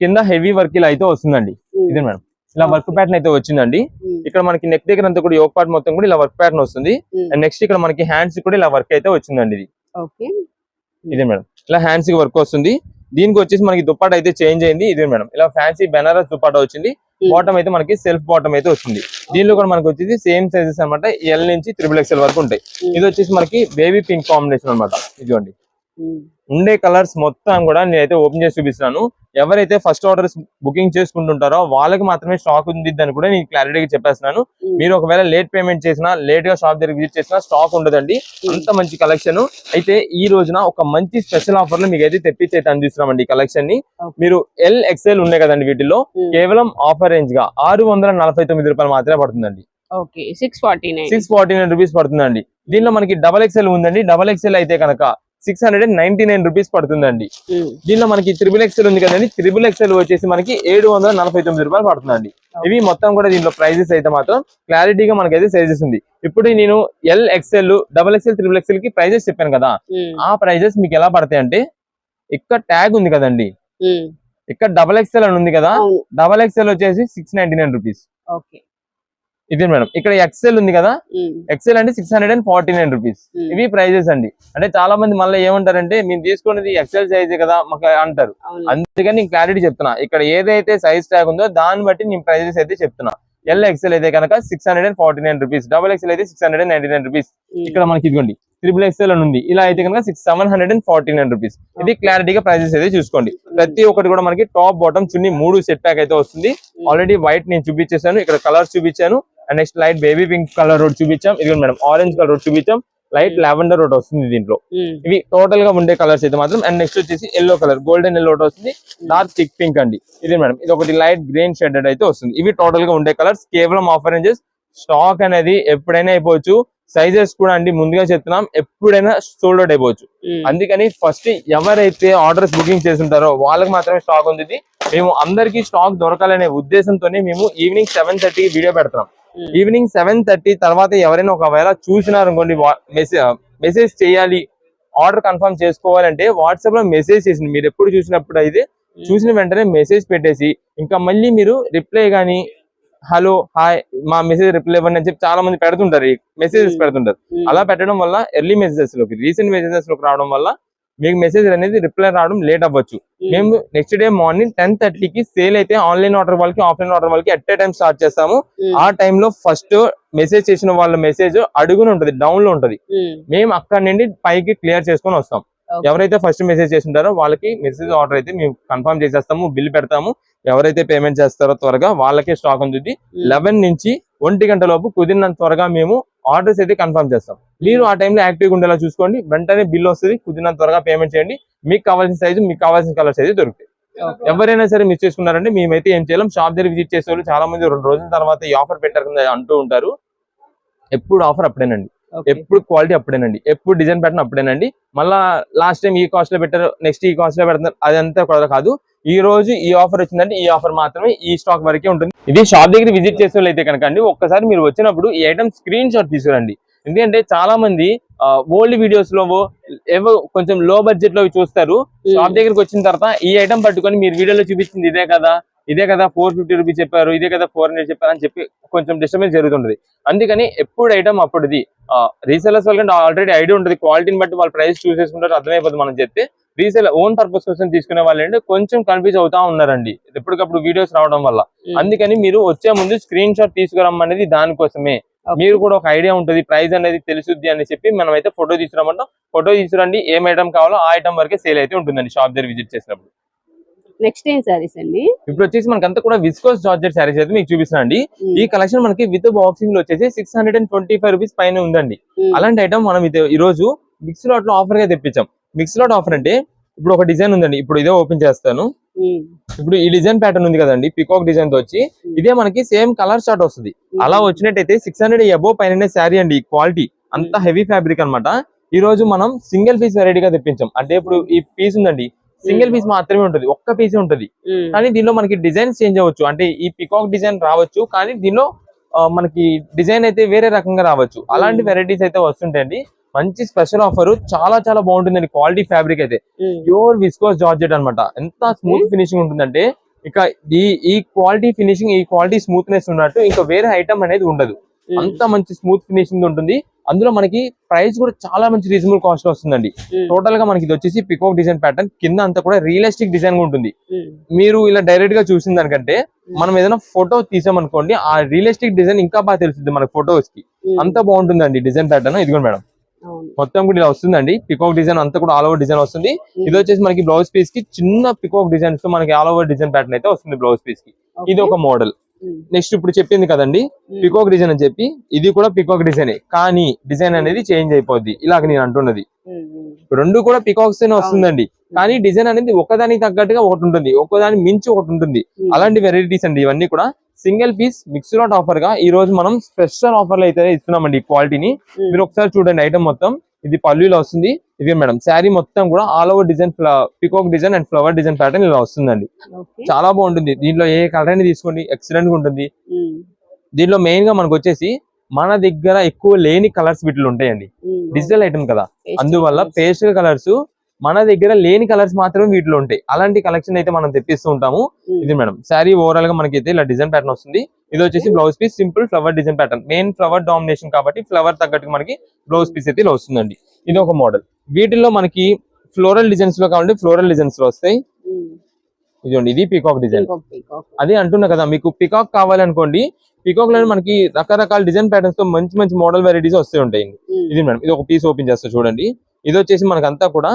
కింద హెవీ వర్క్ ఇలా అయితే వస్తుందండి. ఇది మేడం ఇలా వర్క్ ప్యాటర్న్ అయితే వచ్చిందండి. ఇక్కడ మనకి నెక్ దగ్గర అంతా కూడా యోక్ పార్ట్ మొత్తం కూడా ఇలా వర్క్ ప్యాటర్న్ వస్తుంది. అండ్ నెక్స్ట్ ఇక్కడ మనకి హ్యాండ్స్ కూడా ఇలా వర్క్ అయితే వచ్చిందండి. ఇది మేడం ఇలా హ్యాండ్స్ కి వర్క్ వస్తుంది. దీనికి వచ్చేసి మనకి దుప్పాట అయితే చేంజ్ అయింది. ఇది మేడం ఇలా ఫ్యాన్సీ బెనారస్ దుప్పాట వచ్చింది. బాటమ్ అయితే మనకి సెల్ఫ్ బాటమ్ అయితే వచ్చింది. దీనిలో కూడా మనకి వచ్చేసి సేమ్ సైజెస్ అనమాట, L నుంచి XXL వరకు ఉంటాయి. ఇది వచ్చేసి మనకి బేబీ పింక్ కాంబినేషన్ అనమాట. ఇదిగోండి ఉండే కలర్స్ మొత్తం కూడా నేనైతే ఓపెన్ చేసి చూపిస్తున్నాను. ఎవరైతే ఫస్ట్ ఆర్డర్స్ బుకింగ్ చేసుకుంటుంటారో వాళ్ళకి మాత్రమే స్టాక్ ఉంది అని కూడా నేను క్లారిటీగా చెప్పేస్తున్నాను. మీరు ఒకవేళ లేట్ పేమెంట్ చేసినా, లేట్ గా షాప్ దగ్గర విజిట్ చేసినా స్టాక్ ఉండదండి. అంత మంచి కలెక్షన్ అయితే ఈ రోజున ఒక మంచి స్పెషల్ ఆఫర్ లో మీకు అయితే తెప్పించి అయితే అందిస్తున్నామండి. ఈ కలెక్షన్ ని మీరు L, XL ఉన్నాయి కదండి, వీటిలో కేవలం ఆఫర్ రేంజ్ గా 649 రూపాయలు మాత్రమే పడుతుందండి. 649 రూపీస్ పడుతుందండి. దీనిలో మనకి XXL ఉందండి. XXL అయితే కనుక 699 రూపీస్ పడుతుందండి. దీనిలో మనకి XXL ఉంది కదండి, XXL వచ్చేసి మనకి 749 రూపాయలు పడుతుందండి. ఇవి మొత్తం కూడా దీనిలో ప్రైజెస్ అయితే మాత్రం క్లారిటీగా మనకైతే సైజెస్ ఉంది. ఇప్పుడు నేను L, XL, XXL, XXL కి ప్రైజెస్ చెప్పాను కదా, ఆ ప్రైజెస్ మీకు ఎలా పడతాయి అంటే, ఇక్కడ ట్యాగ్ ఉంది కదండి, ఇక్కడ XXL అని ఉంది కదా, XXL వచ్చేసి 699 రూపీస్. ఇది మేడం ఇక్కడ ఎక్సెల్ ఉంది కదా, ఎక్సెల్ అంటే 649 రూపీస్. ఇవి ప్రైజెస్ అండి. అంటే చాలా మంది మళ్ళీ ఏమంటారంటే మేము తీసుకున్నది ఎక్సెల్ సైజ్ కదా మాకు అంటారు. అందుకని నేను క్లారిటీ చెప్తున్నా. ఇక్కడ ఏదైతే సైజ్ ట్యాగ్ ఉందో దాన్ని బట్టి నేను ప్రైజెస్ అయితే చెప్తున్నా. ఎల్ ఎక్సెల్ అయితే కనుక 649 రూపీస్, డబుల్ ఎక్సెల్ అయితే 699 రూపీస్. ఇక్కడ మనకి ఇదిగోండి ట్రిపుల్ ఎక్సెల్ అని ఉంది, ఇలా అయితే కనుక 749 రూపీస్. ఇది క్లారిటీగా ప్రైజెస్ అయితే చూసుకోండి. ప్రతి ఒక్కటి కూడా మనకి టాప్ బాటమ్ చున్నీ 3 సెట్ ప్యాక్ అయితే వస్తుంది. ఆల్రెడీ వైట్ నేను చూపించేసాను, ఇక్కడ కలర్స్ చూపించాను. And next light baby pink colour road చూపించాం. ఇది మేడం ఆరెంజ్ కలర్ రోడ్ చూపించాం. లైట్ లావెండర్ రోడ్ వస్తుంది దీంట్లో. ఇవి టోటల్ గా ఉండే కలర్స్ అయితే మాత్రం. అండ్ నెక్స్ట్ వచ్చేసి ఎల్లో కలర్, గోల్డెన్ ఎల్లో వస్తుంది. డార్క్ థిక్ పింక్ అండి. ఇది మేడం ఇది ఒకటి లైట్ గ్రీన్ షేడెడ్ అయితే వస్తుంది. ఇవి టోటల్ గా ఉండే కలర్స్. కేవలం ఆఫర్ రేంజెస్. స్టాక్ అనేది ఎప్పుడైనా అయిపోవచ్చు. సైజెస్ కూడా అండి ముందుగా చెప్తున్నాం, ఎప్పుడైనా సోల్డ్ అవుట్ అయిపోవచ్చు. అందుకని ఫస్ట్ ఎవరైతే ఆర్డర్స్ బుకింగ్ చేస్తుంటారో వాళ్ళకి మాత్రమే స్టాక్ ఉంది. మేము అందరికి స్టాక్ దొరకాలనే ఉద్దేశంతోనే మేము ఈవినింగ్ 7:30 వీడియో పెడతాం. ఈవినింగ్ 7:30 తర్వాత ఎవరైనా ఒకవేళ చూసినారనుకోండి, మెసేజ్ చేయాలి, ఆర్డర్ కన్ఫర్మ్ చేసుకోవాలంటే వాట్సాప్ లో మెసేజ్ చేసింది. మీరు ఎప్పుడు చూసినప్పుడు అయితే చూసిన వెంటనే మెసేజ్ పెట్టేసి ఇంకా మళ్ళీ మీరు రిప్లై గానీ హలో హాయ్ మా మెసేజ్ రిప్లై ఇవ్వండి అని చెప్పి చాలా మంది పెడుతుంటారు, మెసేజెస్ పెడుతుంటారు. అలా పెట్టడం వల్ల ఎర్లీ మెసేజెస్ లోకి, రీసెంట్ మెసేజెస్ లోకి రావడం వల్ల మీకు మెసేజ్ అనేది రిప్లై రావడం లేట్ అవ్వచ్చు. మేము నెక్స్ట్ డే మార్నింగ్ 10:30కి సేల్ అయితే ఆన్లైన్ ఆర్డర్ వాళ్ళకి, ఆఫ్లైన్ ఆర్డర్ వాళ్ళకి అట్ ఏ టైం స్టార్ట్ చేస్తాము. ఆ టైంలో ఫస్ట్ మెసేజ్ చేసిన వాళ్ళ మెసేజ్ అడుగున ఉంటది, డౌన్ లో ఉంటది. మేము అక్కడ నుండి పైకి క్లియర్ చేసుకొని వస్తాం. ఎవరైతే ఫస్ట్ మెసేజ్ చేస్తుంటారో వాళ్ళకి మెసేజ్ ఆర్డర్ అయితే మేము కన్ఫర్మ్ చేసేస్తాము, బిల్ పెడతాము. ఎవరైతే పేమెంట్ చేస్తారో త్వరగా వాళ్ళకే స్టాక్ ఉంటుంది. 11 నుంచి 1 గంట లోపు కుదిరినంత త్వరగా మేము ఆర్డర్స్ అయితే కన్ఫర్మ్ చేస్తాం. మీరు ఆ టైంలో యాక్టివ్గా ఉండేలా చూసుకోండి. వెంటనే బిల్ వస్తుంది, కుదిరినంత త్వరగా పేమెంట్ చేయండి. మీకు కావాల్సిన సైజు, మీకు కావాల్సిన కలర్స్ అయితే దొరుకుతాయి. ఎవరైనా సరే మిస్ చేసుకున్నారంటే మేమైతే ఏం చేయాలి, షాప్ దగ్గర విజిట్ చేసే వాళ్ళు చాలా మంది 2 రోజుల తర్వాత ఈ ఆఫర్ పెట్టారు అంటూ ఉంటారు. ఎప్పుడు ఆఫర్ అప్పుడేనండి, ఎప్పుడు క్వాలిటీ అప్పుడేనండి, ఎప్పుడు డిజైన్ పెట్టిన అప్పుడేనండి. మళ్ళా లాస్ట్ టైం ఈ కాస్ట్ లో పెట్టారు, నెక్స్ట్ ఈ కాస్ట్ లో పెడతారు, అదంతా కూడా కాదు. ఈ రోజు ఈ ఆఫర్ వచ్చిందంటే ఈ ఆఫర్ మాత్రమే ఈ స్టాక్ వరకే ఉంటుంది. ఇది షాప్ దగ్గర విజిట్ చేసే వాళ్ళు అయితే కనుక అండి, ఒక్కసారి మీరు వచ్చినప్పుడు ఈ ఐటమ్ స్క్రీన్ షాట్ తీసుకురండి. ఎందుకంటే చాలా మంది ఓల్డ్ వీడియోస్ లో ఏవో కొంచెం లో బడ్జెట్ లో చూస్తారు. షాప్ దగ్గరికి వచ్చిన తర్వాత ఈ ఐటమ్ పట్టుకొని మీరు వీడియోలో చూపించింది ఇదే కదా 450 రూపీస్ చెప్పారు, ఇదే కదా 400 చెప్పారు అని చెప్పి కొంచెం డిస్టర్బెన్స్ జరుగుతుంటది. అందుకని ఎప్పుడు ఐటమ్ అప్పుడుది. రీసెలర్స్ వాళ్ళకి ఆల్రెడీ ఐడియా ఉంటుంది, క్వాలిటీని బట్టి వాళ్ళు ప్రైస్ చూసేసుకుంటారు, అర్థమైపోతుంది మనం చెప్తే. రీసేల్ ఓన్ పర్పస్ కోసం తీసుకునే వాళ్ళు అంటే కొంచెం కన్ఫ్యూజ్ అవుతా ఉన్నారండి ఎప్పటికప్పుడు వీడియోస్ రావడం వల్ల. అందుకని మీరు వచ్చే ముందు స్క్రీన్ షాట్ తీసుకురమ్మనేది దానికోసమే. మీరు కూడా ఒక ఐడియా ఉంటుంది, ప్రైస్ అనేది తెలుసుద్ది అని చెప్పి మనం అయితే ఫోటో తీసుకురామంటాం. ఫోటో తీసుకురండి, ఏం ఐటమ్ కావాలో ఆ ఐటమ్ వరకే సేల్ అయితే ఉంటుందండి షాప్ దగ్గర విజిట్ చేసినప్పుడు. నెక్స్ట్ ఏం సారీస్ అండి? ఇప్పుడు వచ్చేసి మనకంతా కూడా విస్కోస్ జార్జెట్ సారీస్ అయితే మీకు చూపిస్తున్నా అండి. ఈ కలెక్షన్ మనకి విత్ బాక్సింగ్ లో వచ్చేసి 625 రూపీస్ పైన ఉందండి. అలాంటి ఐటమ్ మనం ఈ రోజు మిక్స్ లాట్ లో ఆఫర్ గా తెప్పించాం. మిక్స్ లాట్ ఆఫర్ అంటే ఇప్పుడు ఒక డిజైన్ ఉందండి, ఇప్పుడు ఇదే ఓపెన్ చేస్తాను. ఇప్పుడు ఈ డిజైన్ ప్యాటర్న్ ఉంది కదండి, పికాక్ డిజైన్ తో వచ్చి ఇదే మనకి సేమ్ కలర్ చార్ట్ వస్తుంది. అలా వచ్చినట్టయితే 600 అబోవ్ పైన శారీ అండి. క్వాలిటీ అంతా హెవీ ఫ్యాబ్రిక్ అన్నమాట. ఈ రోజు మనం సింగిల్ పీస్ వెరైటీగా తెప్పించాం. అంటే ఇప్పుడు ఈ పీస్ ఉందండి, సింగిల్ పీస్ మాత్రమే ఉంటది, ఒక్క పీస్ ఉంటది. కానీ దీనిలో మనకి డిజైన్స్ చేంజ్ అవ్వచ్చు. అంటే ఈ పికాక్ డిజైన్ రావచ్చు, కానీ దీనిలో మనకి డిజైన్ అయితే వేరే రకంగా రావచ్చు. అలాంటి వెరైటీస్ అయితే వస్తుంటాయండి. మంచి స్పెషల్ ఆఫర్, చాలా చాలా బాగుంటుందండి. క్వాలిటీ ఫ్యాబ్రిక్ అయితే ప్యూర్ విస్కోస్ జార్జెట్ అన్నమాట. ఎంత స్మూత్ ఫినిషింగ్ ఉంటుందంటే ఇక ఈ క్వాలిటీ ఫినిషింగ్, ఈ క్వాలిటీ స్మూత్నెస్ ఉన్నట్టు ఇంకా వేరే ఐటమ్ అనేది ఉండదు. అంత మంచి స్మూత్ ఫినిషింగ్ ఉంటుంది. అందులో మనకి ప్రైస్ కూడా చాలా మంచి రీజనబుల్ కాస్ట్ లో వస్తుందండి. టోటల్ గా మనకి ఇది వచ్చేసి పికాక్ డిజైన్ ప్యాటర్న్, కింద అంతా కూడా రియలిస్టిక్ డిజైన్ గా ఉంటుంది. మీరు ఇలా డైరెక్ట్ గా చూసిన దానికంటే మనం ఏదైనా ఫోటో తీసామనుకోండి, ఆ రియలిస్టిక్ డిజైన్ ఇంకా బాగా తెలుస్తుంది మనకి ఫోటోస్ కి. అంత బాగుంటుందండి డిజైన్ ప్యాటర్న్. ఇదిగోండి మేడం, మొత్తం కూడా ఇలా వస్తుందండి. పికాక్ డిజైన్ అంతా కూడా ఆల్ ఓవర్ డిజైన్ వస్తుంది. ఇది వచ్చేసి మనకి బ్లౌజ్ పీస్ కి చిన్న పికాక్ డిజైన్స్ తో మనకి ఆల్ ఓవర్ డిజైన్ ప్యాటర్న్ అయితే వస్తుంది బ్లౌజ్ పీస్ కి. ఇది ఒక మోడల్. నెక్స్ట్ ఇప్పుడు చెప్పింది కదండి పికాక్ డిజైన్ అని చెప్పి, ఇది కూడా పికాక్ డిజైన్, కానీ డిజైన్ అనేది చేంజ్ అయిపోద్ది. ఇలాగ నేను అంటున్నది రెండు కూడా పికాక్స్ వస్తుందండి, కానీ డిజైన్ అనేది ఒకదానికి తగ్గట్టుగా ఒకటి ఉంటుంది, ఒకదాని మించి ఒకటి ఉంటుంది. అలాంటి వెరైటీస్ అండి ఇవన్నీ కూడా. Single piece mix lot offer గా ఈ రోజు మనం స్పెషల్ ఆఫర్లు అయితే ఇస్తున్నామండి. ఈ క్వాలిటీని మీరు ఒకసారి చూడండి. ఐటమ్ మొత్తం ఇది పల్లులో వస్తుంది. ఇది మేడం శారీ మొత్తం కూడా all over design, peacock design and flower design pattern ఇలా వస్తుందండి. చాలా బాగుంటుంది. దీంట్లో ఏ కలర్ అయినా తీసుకోండి, ఎక్సలెంట్ గా ఉంటుంది. దీంట్లో మెయిన్ గా మనకు వచ్చేసి మన దగ్గర ఎక్కువ లేని కలర్స్ వీటిలో ఉంటాయండి. డిజిటల్ ఐటమ్ కదా, అందువల్ల పేస్టల్ కలర్స్ మన దగ్గర లేని కలర్స్ మాత్రమే వీటిలో ఉంటాయి. అలాంటి కలెక్షన్ అయితే మనం తెప్పిస్తూ ఉంటాము. ఇది మేడం శారీ ఓవరాల్ గా మనకి అయితే ఇలా డిజైన్ ప్యాటర్న్ వస్తుంది. ఇది వచ్చేసి blouse piece simple flower design pattern, main flower domination కాబట్టి ఫ్లవర్ తగ్గట్టుగా మనకి బ్లౌజ్ పీస్ అయితే ఇలా వస్తుందండి. ఇది ఒక మోడల్. వీటిల్లో మనకి ఫ్లోరల్ డిజైన్స్ లో కావాలంటే ఫ్లోరల్ డిజైన్స్ లో వస్తాయి. ఇదిగోండి, ఇది పీకాక్ డిజైన్. అదే అంటున్నా కదా, మీకు పీకాక్ కావాలనుకోండి, పీకాక్ లో మనకి రకరకాల డిజైన్ ప్యాటర్న్స్ తో మంచి మంచి మోడల్ వెరైటీస్ వస్తూ ఉంటాయి. ఇది మేడం, ఇది ఒక పీస్ ఓపెన్ చేస్తా చూడండి. ఇది వచ్చేసి మనకంతా కూడా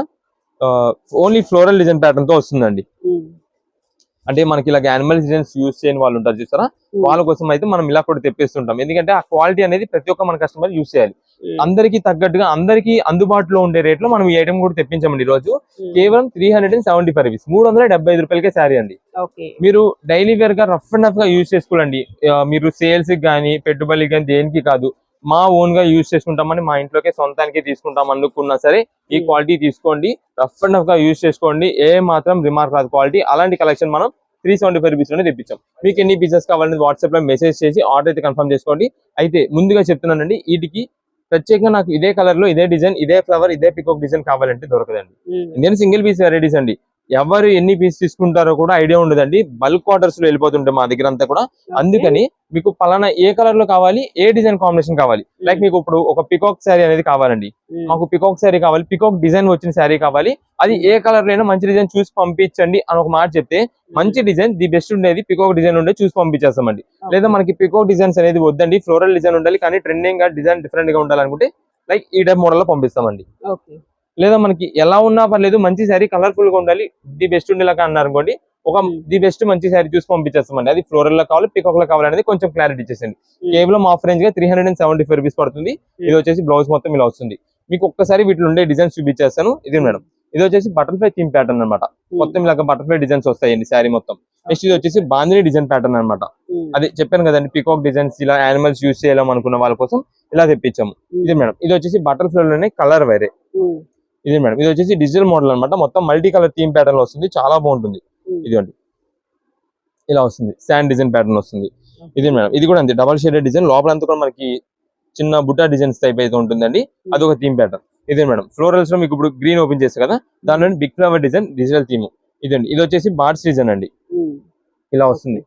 ఓన్లీ ఫ్లోరల్ డిజైన్ ప్యాటర్న్ తో వస్తుందండి. అంటే మనకి ఇలా యానిమల్ డిజైన్స్ యూజ్ చేయని వాళ్ళు ఉంటారు చూసారా, వాళ్ళ కోసం అయితే మనం ఇలా కూడా తెప్పిస్తుంటాం. ఎందుకంటే ఆ క్వాలిటీ అనేది ప్రతి ఒక్క మన కస్టమర్ యూజ్ చేయాలి. అందరికి తగ్గట్టుగా అందరికి అందుబాటులో ఉండే రేట్ లో మనం ఈ ఐటమ్ కూడా తెప్పించామండి. ఈ రోజు కేవలం 375 రూపీస్, 375 రూపాయలకే శారీ అండి. మీరు డైలీ వేర్ గా రఫ్ అండ్ రఫ్ గా యూజ్ చేసుకోండి. మీరు సేల్స్ కానీ పెట్టుబడికి కానీ దేనికి కాదు, మా ఓన్ గా యూజ్ చేసుకుంటామని, మా ఇంట్లోకే సొంతానికి తీసుకుంటాం అనుకున్నా సరే ఈ క్వాలిటీ తీసుకోండి. రఫ్ అండ్ రఫ్ గా యూజ్ చేసుకోండి, ఏ మాత్రం రిమార్క్ రాదు క్వాలిటీ. అలాంటి కలెక్షన్ మనం 375 రూపీస్ లోనే తెప్పించాం. మీకు ఎన్ని పీసెస్ కావాలని వాట్సాప్ లో మెసేజ్ చేసి ఆర్డర్ అయితే కన్ఫర్మ్ చేసుకోండి. అయితే ముందుగా చెప్తున్నానండి, వీటికి ప్రత్యేకంగా నాకు ఇదే కలర్ లో ఇదే డిజైన్ ఇదే ఫ్లవర్ ఇదే పికాక్ డిజైన్ కావాలంటే దొరకదండి. ఇండియన్ సింగిల్ పీస్ వెరైటీస్ అండి. ఎవరు ఎన్ని పీస్ తీసుకుంటారో కూడా ఐడియా ఉండదండి. బల్క్ ఆర్డర్స్ లో వెళ్ళిపోతుంటాయి మా దగ్గర అంతా కూడా. అందుకని మీకు పలానా ఏ కలర్ లో కావాలి, ఏ డిజైన్ కాంబినేషన్ కావాలి, లైక్ మీకు ఇప్పుడు ఒక పికాక్ శారీ అనేది కావాలండి, మాకు పికాక్ శారీ కావాలి, పికాక్ డిజైన్ వచ్చిన శారీ కావాలి, అది ఏ కలర్ లో మంచి డిజైన్ చూసి పంపించండి అని ఒక మాట చెప్తే, మంచి డిజైన్ ది బెస్ట్ ఉండేది పికాక్ డిజైన్ ఉండే చూసి పంపించేస్తామండి. లేదా మనకి పికాక్ డిజైన్స్ అనేది వద్దండి, ఫ్లోరల్ డిజైన్ ఉండాలి కానీ ట్రెండింగ్ గా డిజైన్ డిఫరెంట్ గా ఉండాలనుకుంటే లైక్ ఈ టైప్ మోడల్ లో పంపిస్తామండి. లేదా మనకి ఎలా ఉన్నా పర్లేదు మంచి శారీ కలర్ఫుల్ గా ఉండాలి, ది బెస్ట్ ఉండేలాగా అన్నారు అనుకోండి, ఒక ది బెస్ట్ మంచి శారీ చూసి పంపించేస్తామండి. అది ఫ్లోరల్ లో కావాలి పికాక్ లో కావాలి అనేది కొంచెం క్లారిటీ ఇచ్చేసండి. కేవలం ఆఫ్ రేంజ్ గా 375 రూపీస్ పడుతుంది. ఇది వచ్చేసి బ్లౌజ్ మొత్తం ఇలా వస్తుంది. మీకు ఒక్కసారి వీటిలో ఉండే డిజైన్స్ చూపించేస్తాను. ఇది మేడం, ఇది వచ్చేసి బటర్ఫ్లై థీమ్ ప్యాటర్న్ అనమాట. మొత్తం ఇలాగ బటర్ఫ్లై డిజైన్స్ వస్తాయండి శారీ మొత్తం. నెక్స్ట్ ఇది వచ్చేసి బాందిని డిజైన్ ప్యాటర్న్ అనమాట. అది చెప్పాను కదండి, పికాక్ డిజైన్స్ ఇలా యానిమల్స్ యూజ్ చేయాలి అనుకున్న వాళ్ళ కోసం ఇలా తెప్పించాము. ఇది మేడం, ఇది వచ్చేసి బటర్ఫ్లై లోనే కలర్ వేరే. ఇది మేడం, ఇది వచ్చేసి డిజిటల్ మోడల్ అనమాట. మొత్తం మల్టీ కలర్ థీమ్ ప్యాటర్న్ వస్తుంది, చాలా బాగుంటుంది. ఇదిగోండి ఇలా వస్తుంది, శాండ్ డిజైన్ ప్యాటర్న్ వస్తుంది. ఇది మేడం, ఇది కూడా అంతే డబల్ షేడెడ్ డిజైన్, లోపలంతా కూడా మనకి చిన్న బుట్టా డిజైన్స్ టైప్ అయితే ఉంటుందండి. అదొక థీమ్ ప్యాటర్న్. ఇదే మేడం, ఫ్లోరల్స్ లో మీకు ఇప్పుడు గ్రీన్ ఓపెన్ చేస్తారు కదా, దానిలో big flower design digital theme. ఇదండి, ఇది వచ్చేసి బార్డ్స్ డిజైన్ అండి. ఇలా వస్తుంది,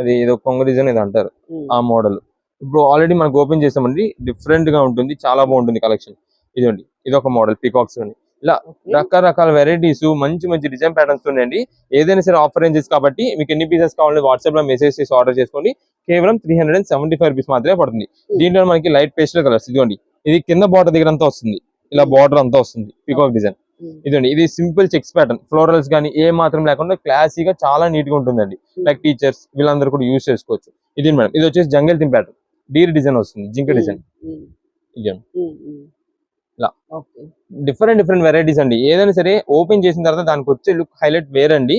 అది ఏదో కొంగ డిజైన్ ఏదో అంటారు ఆ మోడల్. ఇప్పుడు ఆల్రెడీ మనకు ఓపెన్ చేసామండి, డిఫరెంట్ గా ఉంటుంది, చాలా బాగుంటుంది కలెక్షన్. ఇదండి, ఇది ఒక మోడల్ పికాక్స్ అండి. ఇలా రకరకాల వెరైటీస్ మంచి మంచి డిజైన్ ప్యాటర్న్స్ ఉన్నాయండి. ఏదైనా సరే ఆఫర్ రేంజెస్ కాబట్టి మీకు ఎన్ని పీసెస్ కావాలని వాట్సాప్ లో మెసేజ్ చేసి ఆర్డర్ చేసుకోండి. కేవలం 375 రూపీస్ మాత్రమే పడుతుంది. దీంట్లో మనకి లైట్ పేస్టల్ కలర్స్, ఇదిగోండి ఇది కింద బార్డర్ దగ్గర అంతా వస్తుంది, ఇలా బార్డర్ అంతా వస్తుంది పికాక్ డిజైన్. ఇదండి, ఇది సింపుల్ చెక్స్ ప్యాటర్న్, ఫ్లోరల్స్ కానీ ఏ మాత్రం లేకుండా క్లాసీగా చాలా నీట్ గా ఉంటుందండి. లైక్ టీచర్స్ వీళ్ళందరూ కూడా యూజ్ చేసుకోవచ్చు. ఇది మేడం, ఇది వచ్చేసి జంగల్ థీమ్ ప్యాటర్న్, డీర్ డిజైన్ వస్తుంది, జింక డిజైన్. ఇదండి, ఇలా డిఫరెంట్ డిఫరెంట్ వెరైటీస్ అండి. ఏదైనా సరే ఓపెన్ చేసిన తర్వాత దానికి వచ్చే లుక్ హైలైట్ వేరండి.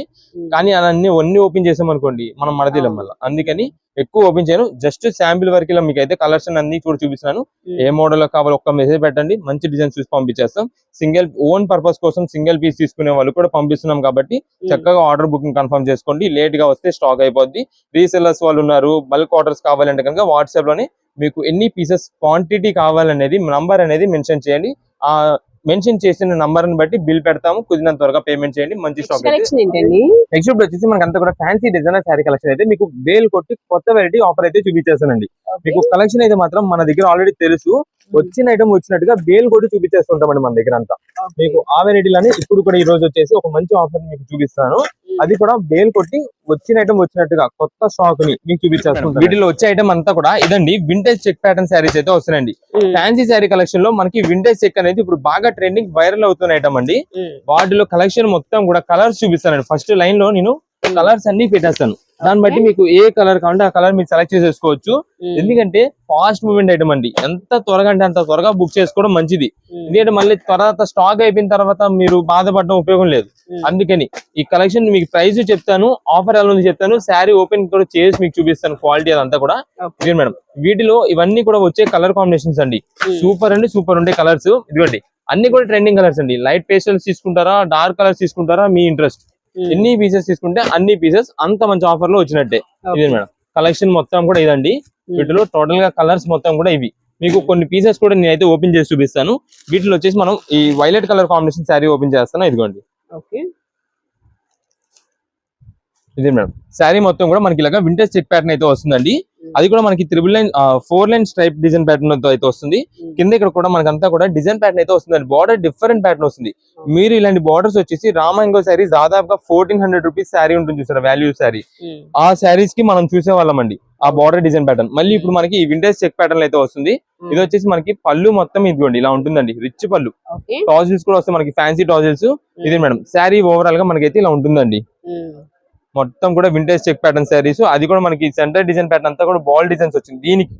కానీ అన్ని ఓపెన్ చేసాం అనుకోండి మనం మడతీయలేం వల్ల, అందుకని ఎక్కువ ఓపెన్ చేయను. జస్ట్ శాంపిల్ వరకు ఇలా మీకు అయితే కలర్స్ అన్ని కూడా చూపిస్తున్నాను. ఏ మోడల్ లో కావాలో ఒక్క మెసేజ్ పెట్టండి, మంచి డిజైన్స్ చూసి పంపించేస్తాం. సింగిల్ ఓన్ పర్పస్ కోసం సింగిల్ పీస్ తీసుకునే వాళ్ళు కూడా పంపిస్తున్నాం కాబట్టి చక్కగా ఆర్డర్ బుకింగ్ కన్ఫర్మ్ చేసుకోండి. లేట్ గా వస్తే స్టాక్ అయిపోద్ది. రీసెల్లర్స్ వాళ్ళు ఉన్నారు, బల్క్ ఆర్డర్స్ కావాలంటే కనుక వాట్సాప్ లోనే మీకు ఎన్ని పీసెస్ క్వాంటిటీ కావాలనేది నంబర్ అనేది మెన్షన్ చేయండి. ఆ మెన్షన్ చేసిన నంబర్ ని బట్టి బిల్ పెడతాము. కుదిరినంత త్వరగా పేమెంట్ చేయండి, మంచి స్టాక్. నెక్స్ట్ వచ్చేసి మనకి అంతా కూడా ఫ్యాన్సీ డిజైనర్ శారీ కలెక్షన్ అయితే మీకు బేల్ కొట్టి కొత్త వెరైటీ ఆఫర్ అయితే చూపించేస్తానండి. మీకు కలెక్షన్ అయితే మాత్రం మన దగ్గర ఆల్రెడీ తెలుసు, వచ్చిన ఐటమ్ వచ్చినట్టుగా బేల్ కొట్టి చూపించేస్తుంటామండి మన దగ్గర అంతా. మీకు ఆ వెరైటీలోనే ఇప్పుడు కూడా ఈ రోజు వచ్చేసి ఒక మంచి ఆఫర్ మీకు చూపిస్తాను. అది కూడా బేల్ కొట్టి వచ్చిన ఐటమ్ వచ్చినట్టుగా కొత్త స్టాక్ ని మీకు చూపించేస్తాను. వీటిలో వచ్చే ఐటమ్ అంతా కూడా ఇదండి, వింటేజ్ చెక్ ప్యాటర్న్ శారీస్ అయితే వస్తున్నాయండి. ఫ్యాన్సీ శారీ కలెక్షన్ లో మనకి వింటేజ్ చెక్ అనేది ఇప్పుడు బాగా ట్రెండింగ్ వైరల్ అవుతున్న ఐటమ్ అండి. వాటిలో కలెక్షన్ మొత్తం కూడా కలర్స్ చూపిస్తానండి. ఫస్ట్ లైన్ లో నేను కలర్స్ అన్ని పెట్టేస్తాను, దాన్ని బట్టి మీకు ఏ కలర్ కావాలంటే ఆ కలర్ మీరు సెలెక్ట్ చేసేసుకోవచ్చు. ఎందుకంటే ఫాస్ట్ మూవ్మెంట్ ఐటమ్ అండి, ఎంత త్వరగా అంటే అంత త్వరగా బుక్ చేసుకోవడం మంచిది. ఎందుకంటే మళ్ళీ తర్వాత స్టాక్ అయిపోయిన తర్వాత మీరు బాధపడడం ఉపయోగం లేదు. అందుకని ఈ కలెక్షన్ మీకు ప్రైస్ చెప్తాను, ఆఫర్ ఎలా ఉంది చెప్తాను, శారీ ఓపెన్ కూడా చేసి మీకు చూపిస్తాను క్వాలిటీ అదంతా కూడా. మేడం, వీటిలో ఇవన్నీ కూడా వచ్చే కలర్ కాంబినేషన్స్ అండి, సూపర్ అండి, సూపర్ ఉండే కలర్స్. ఇదిగోండి అన్ని కూడా ట్రెండింగ్ కలర్స్ అండి. లైట్ పేస్టల్స్ తీసుకుంటారా, డార్క్ కలర్స్ తీసుకుంటారా, మీ ఇంట్రెస్ట్. ఎన్ని పీసెస్ తీసుకుంటే అన్ని పీసెస్ అంత మంచి ఆఫర్ లో వచ్చినట్టే. ఇది మేడం, కలెక్షన్ మొత్తం కూడా ఇదండి. వీటిలో టోటల్ గా కలర్స్ మొత్తం కూడా ఇవి. మీకు కొన్ని పీసెస్ కూడా నేనైతే ఓపెన్ చేసి చూపిస్తాను. వీటిలో వచ్చేసి మనం ఈ violet colour combination sari open చేస్తాను. ఇదిగోండి, ఇదే మేడం శారీ మొత్తం కూడా మనకి ఇలాగా వింటేజ్ చెక్ ప్యాటర్న్ అయితే వస్తుందండి. అది కూడా మనకి 4 లైన్ స్ట్రైప్ డిజైన్ ప్యాటర్న్ అయితే వస్తుంది. కింద ఇక్కడ కూడా మనకంతా కూడా డిజైన్ ప్యాటర్న్ అయితే వస్తుందండి. బార్డర్ డిఫరెంట్ ప్యాటర్న్ వస్తుంది. మీరు ఇలాంటి బార్డర్స్ వచ్చేసి రామాంగో శారీ దాదాపుగా 1400 రూపీస్ శారీ ఉంటుంది చూసారా, వాల్యూ శారీ. ఆ శారీస్ కి మనం చూసేవాళ్ళం అండి ఆ బార్డర్ డిజైన్ ప్యాటర్న్. మళ్ళీ ఇప్పుడు మనకి ఈ వింటేజ్ చెక్ ప్యాటర్న్ అయితే వస్తుంది. ఇది వచ్చేసి మనకి పళ్ళు మొత్తం ఇదిగోండి ఇలా ఉంటుందండి, రిచ్ పళ్ళు. టాజిల్స్ కూడా వస్తాయి మనకి, ఫ్యాన్సీ టాజిల్స్. ఇది మేడం శారీ ఓవరాల్ గా మనకైతే ఇలా ఉంటుందండి. మొత్తం కూడా వింటేజ్ చెక్ ప్యాటర్న్ శారీస్. అది కూడా మనకి సెంటర్ డిజైన్ ప్యాటర్న్ అంతా కూడా బాల్ డిజైన్స్ వచ్చింది దీనికి.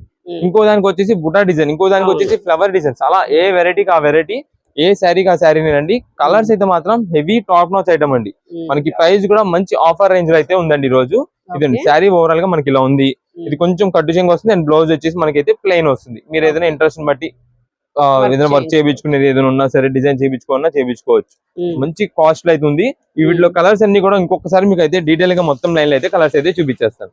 ఇంకో దానికి వచ్చేసి బుటా డిజైన్, ఇంకో దానికి వచ్చేసి ఫ్లవర్ డిజైన్స్. అలా ఏ వెరైటీకి ఆ వెరైటీ, ఏ శారీకి ఆ శారీ అండి. కలర్స్ అయితే మాత్రం హెవీ టాప్ నాచ్ ఐటమ్ అండి. మనకి ప్రైస్ కూడా మంచి ఆఫర్ రేంజ్ లో అయితే ఉందండి ఈ రోజు. ఇదండి శారీ ఓవరాల్ గా మనకి ఇలా ఉంది. ఇది కొంచెం కట్టు చెంగు వస్తుంది అండ్ బ్లౌజ్ వచ్చేసి మనకైతే ప్లెయిన్ వస్తుంది. మీరు ఏదైనా ఇంట్రెస్ట్ బట్టి ఏదైనా వర్క్ చేయించుకునేది ఏదైనా ఉన్నా సరే, డిజైన్ చేయించుకోవాలన్నా చేయించుకోవచ్చు. మంచి కాస్ట్ అయితే ఉంది. వీటిలో కలర్స్ అన్ని కూడా ఇంకొకసారి మీకు అయితే డీటెయిల్ గా మొత్తం లైన్ లో అయితే కలర్స్ అయితే చూపించేస్తాను.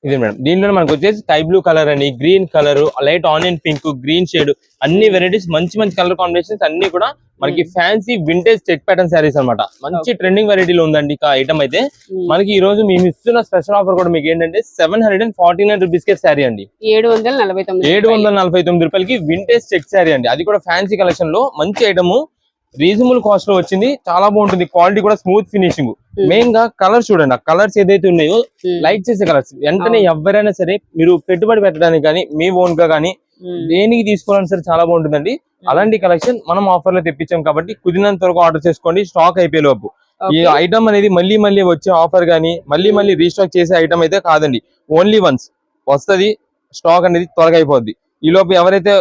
ఇది మేడం దీంట్లో మనకు వచ్చేసి స్కై బ్లూ కలర్ అని, green colour, light onion pink, green shade, అన్ని వెరైటీస్ మంచి మంచి కలర్ కాంబినేషన్స్ అన్ని కూడా మనకి fancy vintage check pattern sarees అన్నమాట. మంచి ట్రెండింగ్ వెరైటీలో ఉందండి ఐటమ్ అయితే. మనకి ఈ రోజు మేము ఇస్తున్న స్పెషల్ ఆఫర్ కూడా మీకు ఏంటంటే 749 రూపీస్ కే శారీ అండి. 749 రూపాయలకి వింటేజ్ చెక్ శారీ అండి. అది కూడా ఫ్యాన్సీ కలెక్షన్ లో మంచి ఐటమ్, రీజనబుల్ కాస్ట్ లో వచ్చింది. చాలా బాగుంటుంది, క్వాలిటీ కూడా స్మూత్ ఫినిషింగ్. మెయిన్ గా కలర్స్ చూడండి, ఆ కలర్స్ ఏదైతే ఉన్నాయో లైక్ చేసే కలర్స్. వెంటనే ఎవరైనా సరే మీరు పెట్టుబడి పెట్టడానికి కానీ, మీ ఓన్ గా కానీ దేనికి తీసుకోవాలని సరే చాలా బాగుంటుందండి. అలాంటి కలెక్షన్ మనం ఆఫర్ లో తెప్పించాం కాబట్టి కుదిరినంత వరకు ఆర్డర్ చేసుకోండి, స్టాక్ అయిపోయే లోపు. ఈ ఐటమ్ అనేది మళ్ళీ మళ్ళీ వచ్చే ఆఫర్ గానీ మళ్ళీ మళ్ళీ రీస్టాక్ చేసే ఐటమ్ అయితే కాదండి. ఓన్లీ వన్స్ వస్తుంది, స్టాక్ అనేది త్వరగా అయిపోద్ది. ఈ లోపు ఎవరైతే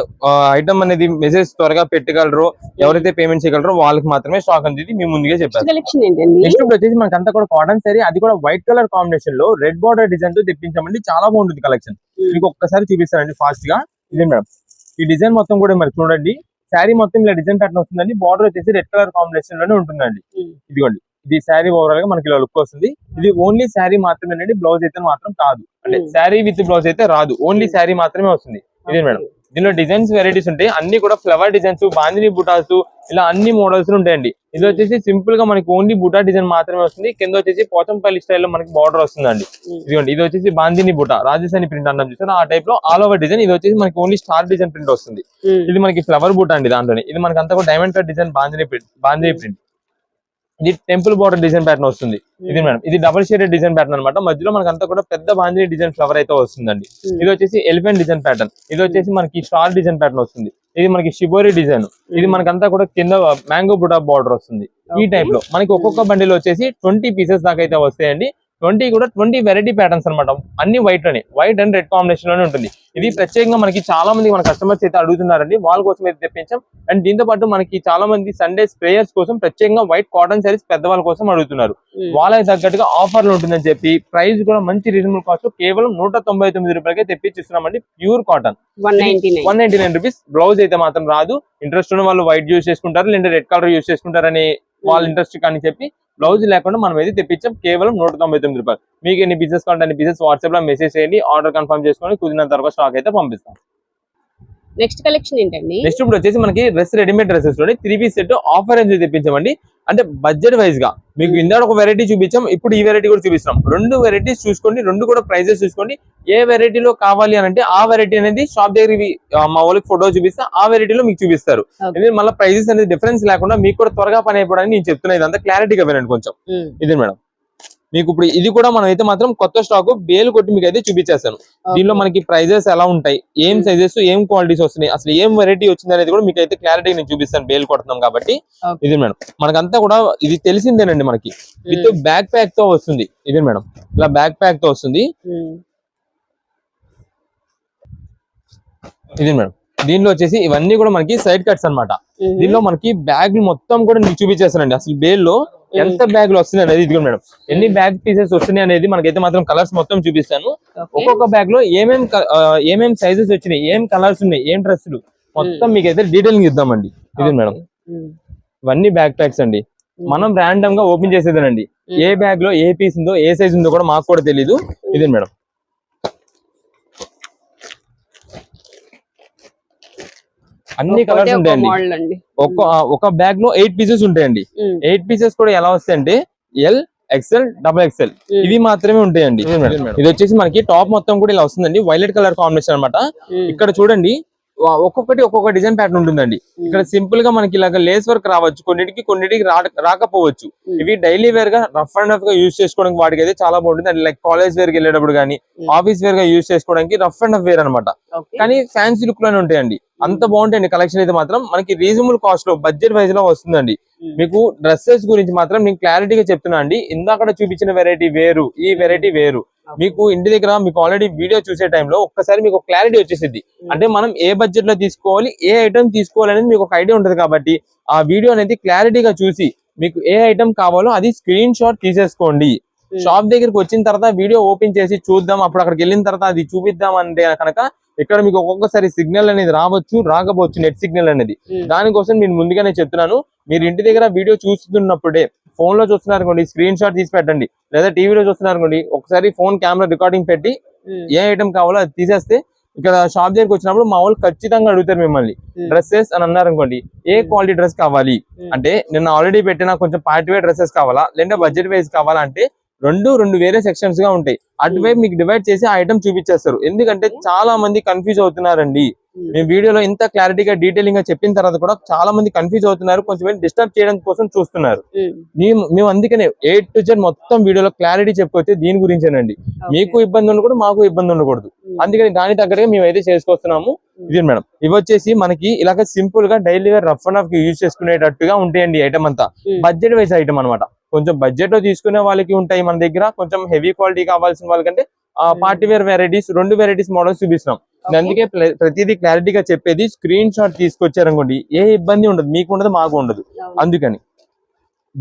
ఐటమ్ అనేది మెసేజ్ త్వరగా పెట్టగలరో, ఎవరైతే పేమెంట్ చేయగలరో వాళ్ళకి మాత్రమే స్టాక్ అనేది మేము ముందుగా చెప్పారు. నెక్స్ట్ వచ్చేసి మనకి అంతా కూడా కాటన్ శారీ, అది కూడా వైట్ కలర్ కాంబినేషన్ లో రెడ్ బార్డర్ డిజైన్ తో తెప్పించామండి. చాలా బాగుంటుంది కలెక్షన్. మీకు ఒక్కసారి చూపిస్తానండి ఫాస్ట్ గా. ఇదే మేడం ఈ డిజైన్ మొత్తం కూడా మరి చూడండి, శారీ మొత్తం ఇలా డిజైన్ ప్యాటర్న్ వస్తుందండి. బార్డర్ వచ్చేసి రెడ్ కలర్ కాంబినేషన్ లోనే ఉంటుందండి. ఇదిగోండి ఇది శారీ ఓవరాల్ గా మనకి ఇలా లుక్ వస్తుంది. ఇది ఓన్లీ శారీ మాత్రమేనండి, బ్లౌజ్ అయితే మాత్రం కాదు. అంటే శారీ విత్ బ్లౌజ్ అయితే రాదు, ఓన్లీ శారీ మాత్రమే వస్తుంది. ఇదే మేడం దీనిలో డిజైన్స్ వెరైటీస్ ఉంటాయి, అన్ని కూడా ఫ్లవర్ డిజైన్స్, బాందిని బుటాస్, ఇలా అన్ని మోడల్స్ ఉంటాయండి. ఇది వచ్చేసి సింపుల్ గా మనకి ఓన్లీ బుటా డిజైన్ మాత్రమే వస్తుంది. కింద వచ్చేసి పోచంపల్లి స్టైల్లో మనకి బార్డర్ వస్తుందండి. ఇదిగోండి ఇది వచ్చేసి బాందిని బుటా, రాజస్థానీ ప్రింట్ అన్నాం చూసారు, ఆ టైప్ లో ఆల్ ఓవర్ డిజైన్. ఇది వచ్చేసి మనకి ఓన్లీ స్టార్ డిజైన్ ప్రింట్ వస్తుంది. ఇది మనకి ఫ్లవర్ బుటా అండి దాంట్లోనే. ఇది మనకి అంతా కూడా diamond cut design bandhani print. ఇది టెంపుల్ బార్డర్ డిజైన్ ప్యాటర్న్ వస్తుంది. ఇది మేడం ఇది డబుల్ షేడెడ్ డిజైన్ ప్యాటర్న్ అనమాట. మధ్యలో మనకి అంతా కూడా పెద్ద బాందిని డిజైన్ ఫ్లవర్ అయితే వస్తుందండి. ఇది వచ్చేసి ఎలిఫెంట్ డిజైన్ ప్యాటర్న్. ఇది వచ్చేసి మనకి స్టార్ డిజైన్ ప్యాటర్న్ వస్తుంది. ఇది మనకి షిబోరి డిజైన్. ఇది మనకంతా కూడా కింద మ్యాంగో బుటా బార్డర్ వస్తుంది. ఈ టైప్ లో మనకి ఒక్కొక్క బండిల్ వచ్చేసి 20 పీసెస్ దాకా అయితే వస్తాయండి. 20 కూడా 20 వెరైటీ ప్యాటర్న్స్ అనమాట. అన్ని వైట్ లోనే, వైట్ అండ్ రెడ్ కాంబినేషన్ లోనే ఉంటుంది. ఇది ప్రత్యేకంగా మనకి చాలా మంది మన కస్టమర్స్ అయితే అడుగుతున్నారండి, వాళ్ళ కోసం అయితే తెప్పించాం. అండ్ దీంతో పాటు మనకి చాలా మంది సండే ప్రేయర్స్ కోసం ప్రత్యేకంగా వైట్ కాటన్ శారీస్ పెద్దవాళ్ళ కోసం అడుగుతున్నారు. వాళ్ళకి తగ్గట్టుగా ఆఫర్లు ఉంటుందని చెప్పి ప్రైస్ కూడా మంచి రీజనబుల్ కాస్ట్ కేవలం 199 రూపాయలకే తెప్పించిస్తున్నామండి. Pure cotton 199 rupees. బ్లౌజ్ అయితే మాత్రం రాదు. ఇంట్రెస్ట్ ఉన్న వాళ్ళు వైట్ యూజ్ చేసుకుంటారు, లేదా రెడ్ కలర్ యూజ్ చేసుకుంటారని వాళ్ళ ఇంట్రెస్ట్ కానీ చెప్పి బ్లౌజ్ లేకుండా మనం అయితే తెప్పించాం కేవలం 199 రూపాయలు. మీకు ఎన్ని పీసెస్ కావాలంటే అన్ని పీసెస్ వాట్సాప్ లో మెసేజ్ చేయండి, ఆర్డర్ కన్ఫర్మ్ చేసుకొని కుదిరినంత వరకు స్టాక్ అయితే పంపిస్తాం. నెక్స్ట్ కలెక్షన్ ఏంటండి? నెక్స్ట్ ఇప్పుడు వచ్చేసి మనకి రెడీమేడ్ డ్రెస్సెస్ లోని 3 పీస్ సెట్ ఆఫర్ రేంజ్ తెప్పించామండి. అంటే బడ్జెట్ వైజ్ గా మీకు ఇందాక ఒక వెరైటీ చూపించాం, ఇప్పుడు ఈ వెరైటీ కూడా చూపిస్తున్నాం. 2 వెరైటీస్ చూసుకోండి, 2 కూడా ప్రైజెస్ చూసుకోండి. ఏ వెరైటీలో కావాలి అని అంటే ఆ వెరైటీ అనేది షాప్ దగ్గర మా వాళ్ళకి ఫోటో చూపిస్తే ఆ వెరైటీలో మీకు చూపిస్తారు. మళ్ళీ ప్రైజెస్ అనేది డిఫరెన్స్ లేకుండా మీకు కూడా త్వరగా పని అయిపోవడానికి నేను చెప్తున్నా. ఇదంతా క్లారిటీగా వినండి కొంచెం. ఇది మేడం మీకు ఇప్పుడు ఇది కూడా మనం అయితే మాత్రం కొత్త స్టాక్ బేలు కొట్టి మీకు అయితే చూపించేస్తాను. దీనిలో మనకి ప్రైజెస్ ఎలా ఉంటాయి, ఏం సైజెస్, ఏం క్వాలిటీస్ వస్తున్నాయి, అసలు ఏం వెరైటీ వచ్చింది అనేది కూడా మీకు అయితే క్లారిటీ నేను చూపిస్తాను బేలు కొడుతున్నాం కాబట్టి. ఇది మేడం మనకంతా కూడా ఇది తెలిసిందేనండి, మనకి విత్ బ్యాక్ ప్యాక్ తో వస్తుంది. ఇది మేడం ఇలా బ్యాక్ ప్యాక్ తో వస్తుంది. ఇది మేడం దీనిలో వచ్చేసి ఇవన్నీ కూడా మనకి సైడ్ కట్స్ అన్నమాట. దీనిలో మనకి బ్యాగ్ మొత్తం కూడా మీకు చూపించేస్తానండి. అసలు బేల్లో ఎంత బ్యాగులు వస్తున్నాయి అనేది ఇది మేడం, ఎన్ని బ్యాగ్ పీసెస్ వస్తున్నాయి అనేది మనకైతే మాత్రం కలర్స్ మొత్తం చూపిస్తాను. ఒక్కొక్క బ్యాగ్ లో ఏమేం సైజెస్ వచ్చినాయి, ఏం కలర్స్ ఉన్నాయి, ఏం డ్రెస్సులు మొత్తం మీకు అయితే డీటెయిలింగ్ ఇద్దామండి. ఇది మేడం ఇవన్నీ బ్యాగ్ ప్యాక్స్ అండి. మనం ర్యాండమ్ గా ఓపెన్ చేసేదేనండి. ఏ బ్యాగ్ లో ఏ పీస్ ఉందో, ఏ సైజ్ ఉందో కూడా మాకు కూడా తెలీదు. ఇది మేడం అన్ని కలర్స్ ఉంటాయండి. ఒక బ్యాగ్ లో 8 పీసెస్ ఉంటాయండి. 8 పీసెస్ కూడా ఎలా వస్తాయంటే ఎల్, ఎక్సెల్, డబుల్ ఎక్సెల్ ఇవి మాత్రమే ఉంటాయండి. ఇది వచ్చేసి మనకి టాప్ మొత్తం కూడా ఇలా వస్తుందండి, వైలెట్ కలర్ కాంబినేషన్ అన్నమాట. ఇక్కడ చూడండి ఒక్కొక్కటి ఒక్కొక్క డిజైన్ ప్యాటర్న్ ఉంటుందండి. ఇక్కడ సింపుల్ గా మనకి ఇలాగ లేస్ వర్క్ రావచ్చు, కొన్నిటికి రాకపోవచ్చు. ఇవి డైలీ వేర్ గా రఫ్ అండ్ రఫ్ గా యూజ్ చేసుకోవడానికి వాటికి అయితే చాలా బాగుంటుంది. అండ్ లైక్ కాలేజ్ వేర్ కి వెళ్ళేటప్పుడు కానీ ఆఫీస్ వేర్ గా యూజ్ చేసుకోవడానికి రఫ్ అండ్ రఫ్ వేర్ అనమాట. కానీ ఫ్యాన్సీ లుక్ లోనే ఉంటాయండి. అంత బాగుంటాయండి కలెక్షన్ అయితే మాత్రం. మనకి రీజనబుల్ కాస్ట్ లో బడ్జెట్ వైజ్ లో వస్తుందండి. మీకు డ్రెస్సెస్ గురించి మాత్రం నేను క్లారిటీగా చెప్తున్నా అండి. ఇందాక చూపించిన వెరైటీ వేరు, ఈ వెరైటీ వేరు. మీకు ఇంటి దగ్గర మీకు ఆల్రెడీ వీడియో చూసే టైంలో ఒక్కసారి మీకు క్లారిటీ వచ్చేసింది. అంటే మనం ఏ బడ్జెట్ లో తీసుకోవాలి, ఏ ఐటమ్ తీసుకోవాలి అనేది మీకు ఒక ఐడియా ఉంటుంది. కాబట్టి ఆ వీడియో అనేది క్లారిటీగా చూసి మీకు ఏ ఐటమ్ కావాలో అది స్క్రీన్ షాట్ తీసేసుకోండి. షాప్ దగ్గరికి వచ్చిన తర్వాత వీడియో ఓపెన్ చేసి చూద్దాం, అప్పుడు అక్కడికి వెళ్ళిన తర్వాత అది చూపిద్దాం అంటే కనుక ఇక్కడ మీకు ఒక్కొక్కసారి సిగ్నల్ అనేది రావచ్చు, రాకపోవచ్చు, నెట్ సిగ్నల్ అనేది. దానికోసం నేను ముందుగానే చెప్తున్నాను, మీరు ఇంటి దగ్గర వీడియో చూస్తున్నప్పుడే ఫోన్ లో చూస్తున్నారు అనుకోండి, స్క్రీన్ షాట్ తీసి పెట్టండి. లేదా టీవీలో చూస్తున్నారు అనుకోండి, ఒకసారి ఫోన్ కెమెరా రికార్డింగ్ పెట్టి ఏ ఐటమ్ కావాలో అది తీసేస్తే ఇక్కడ షాప్ దగ్గరికి వచ్చినప్పుడు మా వాళ్ళు ఖచ్చితంగా అడుగుతారు మిమ్మల్ని డ్రెస్సెస్ అని అన్నారు అనుకోండి, ఏ క్వాలిటీ డ్రెస్ కావాలి అంటే నిన్న ఆల్రెడీ పెట్టిన కొంచెం పార్టీ వేర్ డ్రెస్సెస్ కావాలా, లేదా బడ్జెట్ వైజ్ కావాలా అంటే రెండు వేరే సెక్షన్స్ గా ఉంటాయి. అటువైపు మీకు డివైడ్ చేసి ఆ ఐటమ్ చూపించేస్తారు. ఎందుకంటే చాలా మంది కన్ఫ్యూజ్ అవుతున్నారండి. మేము వీడియోలో ఇంత క్లారిటీగా డీటెయిలింగ్ గా చెప్పిన తర్వాత కూడా చాలా మంది కన్ఫ్యూజ్ అవుతున్నారు, కొంచెం డిస్టర్బ్ చేయడం కోసం చూస్తున్నారు. మేము అందుకనే A to Z మొత్తం వీడియోలో క్లారిటీ చెప్పుకొచ్చి దీని గురించేనండి. మీకు ఇబ్బంది ఉండకూడదు, మాకు ఇబ్బంది ఉండకూడదు. అందుకని దాని తగ్గట్టుగా మేము అయితే చేసుకొస్తున్నాము. ఇది మేడం, ఇవి వచ్చేసి మనకి ఇలాగ సింపుల్ గా daily rough and rough use చేసుకునేటట్టుగా ఉంటాయండి. ఐటమ్ అంతా బడ్జెట్ వైజ్ ఐటమ్ అనమాట. కొంచెం బడ్జెట్ లో తీసుకునే వాళ్ళకి ఉంటాయి మన దగ్గర, కొంచెం హెవీ క్వాలిటీ కావాల్సిన వాళ్ళకంటే party wear varieties, 2 varieties models చూపిస్తున్నాం. అందుకే ప్రతిదీ క్లారిటీగా చెప్పేది. స్క్రీన్ షాట్ తీసుకొచ్చారనుకోండి ఏ ఇబ్బంది ఉండదు, మీకు ఉండదు, మాకు ఉండదు. అందుకని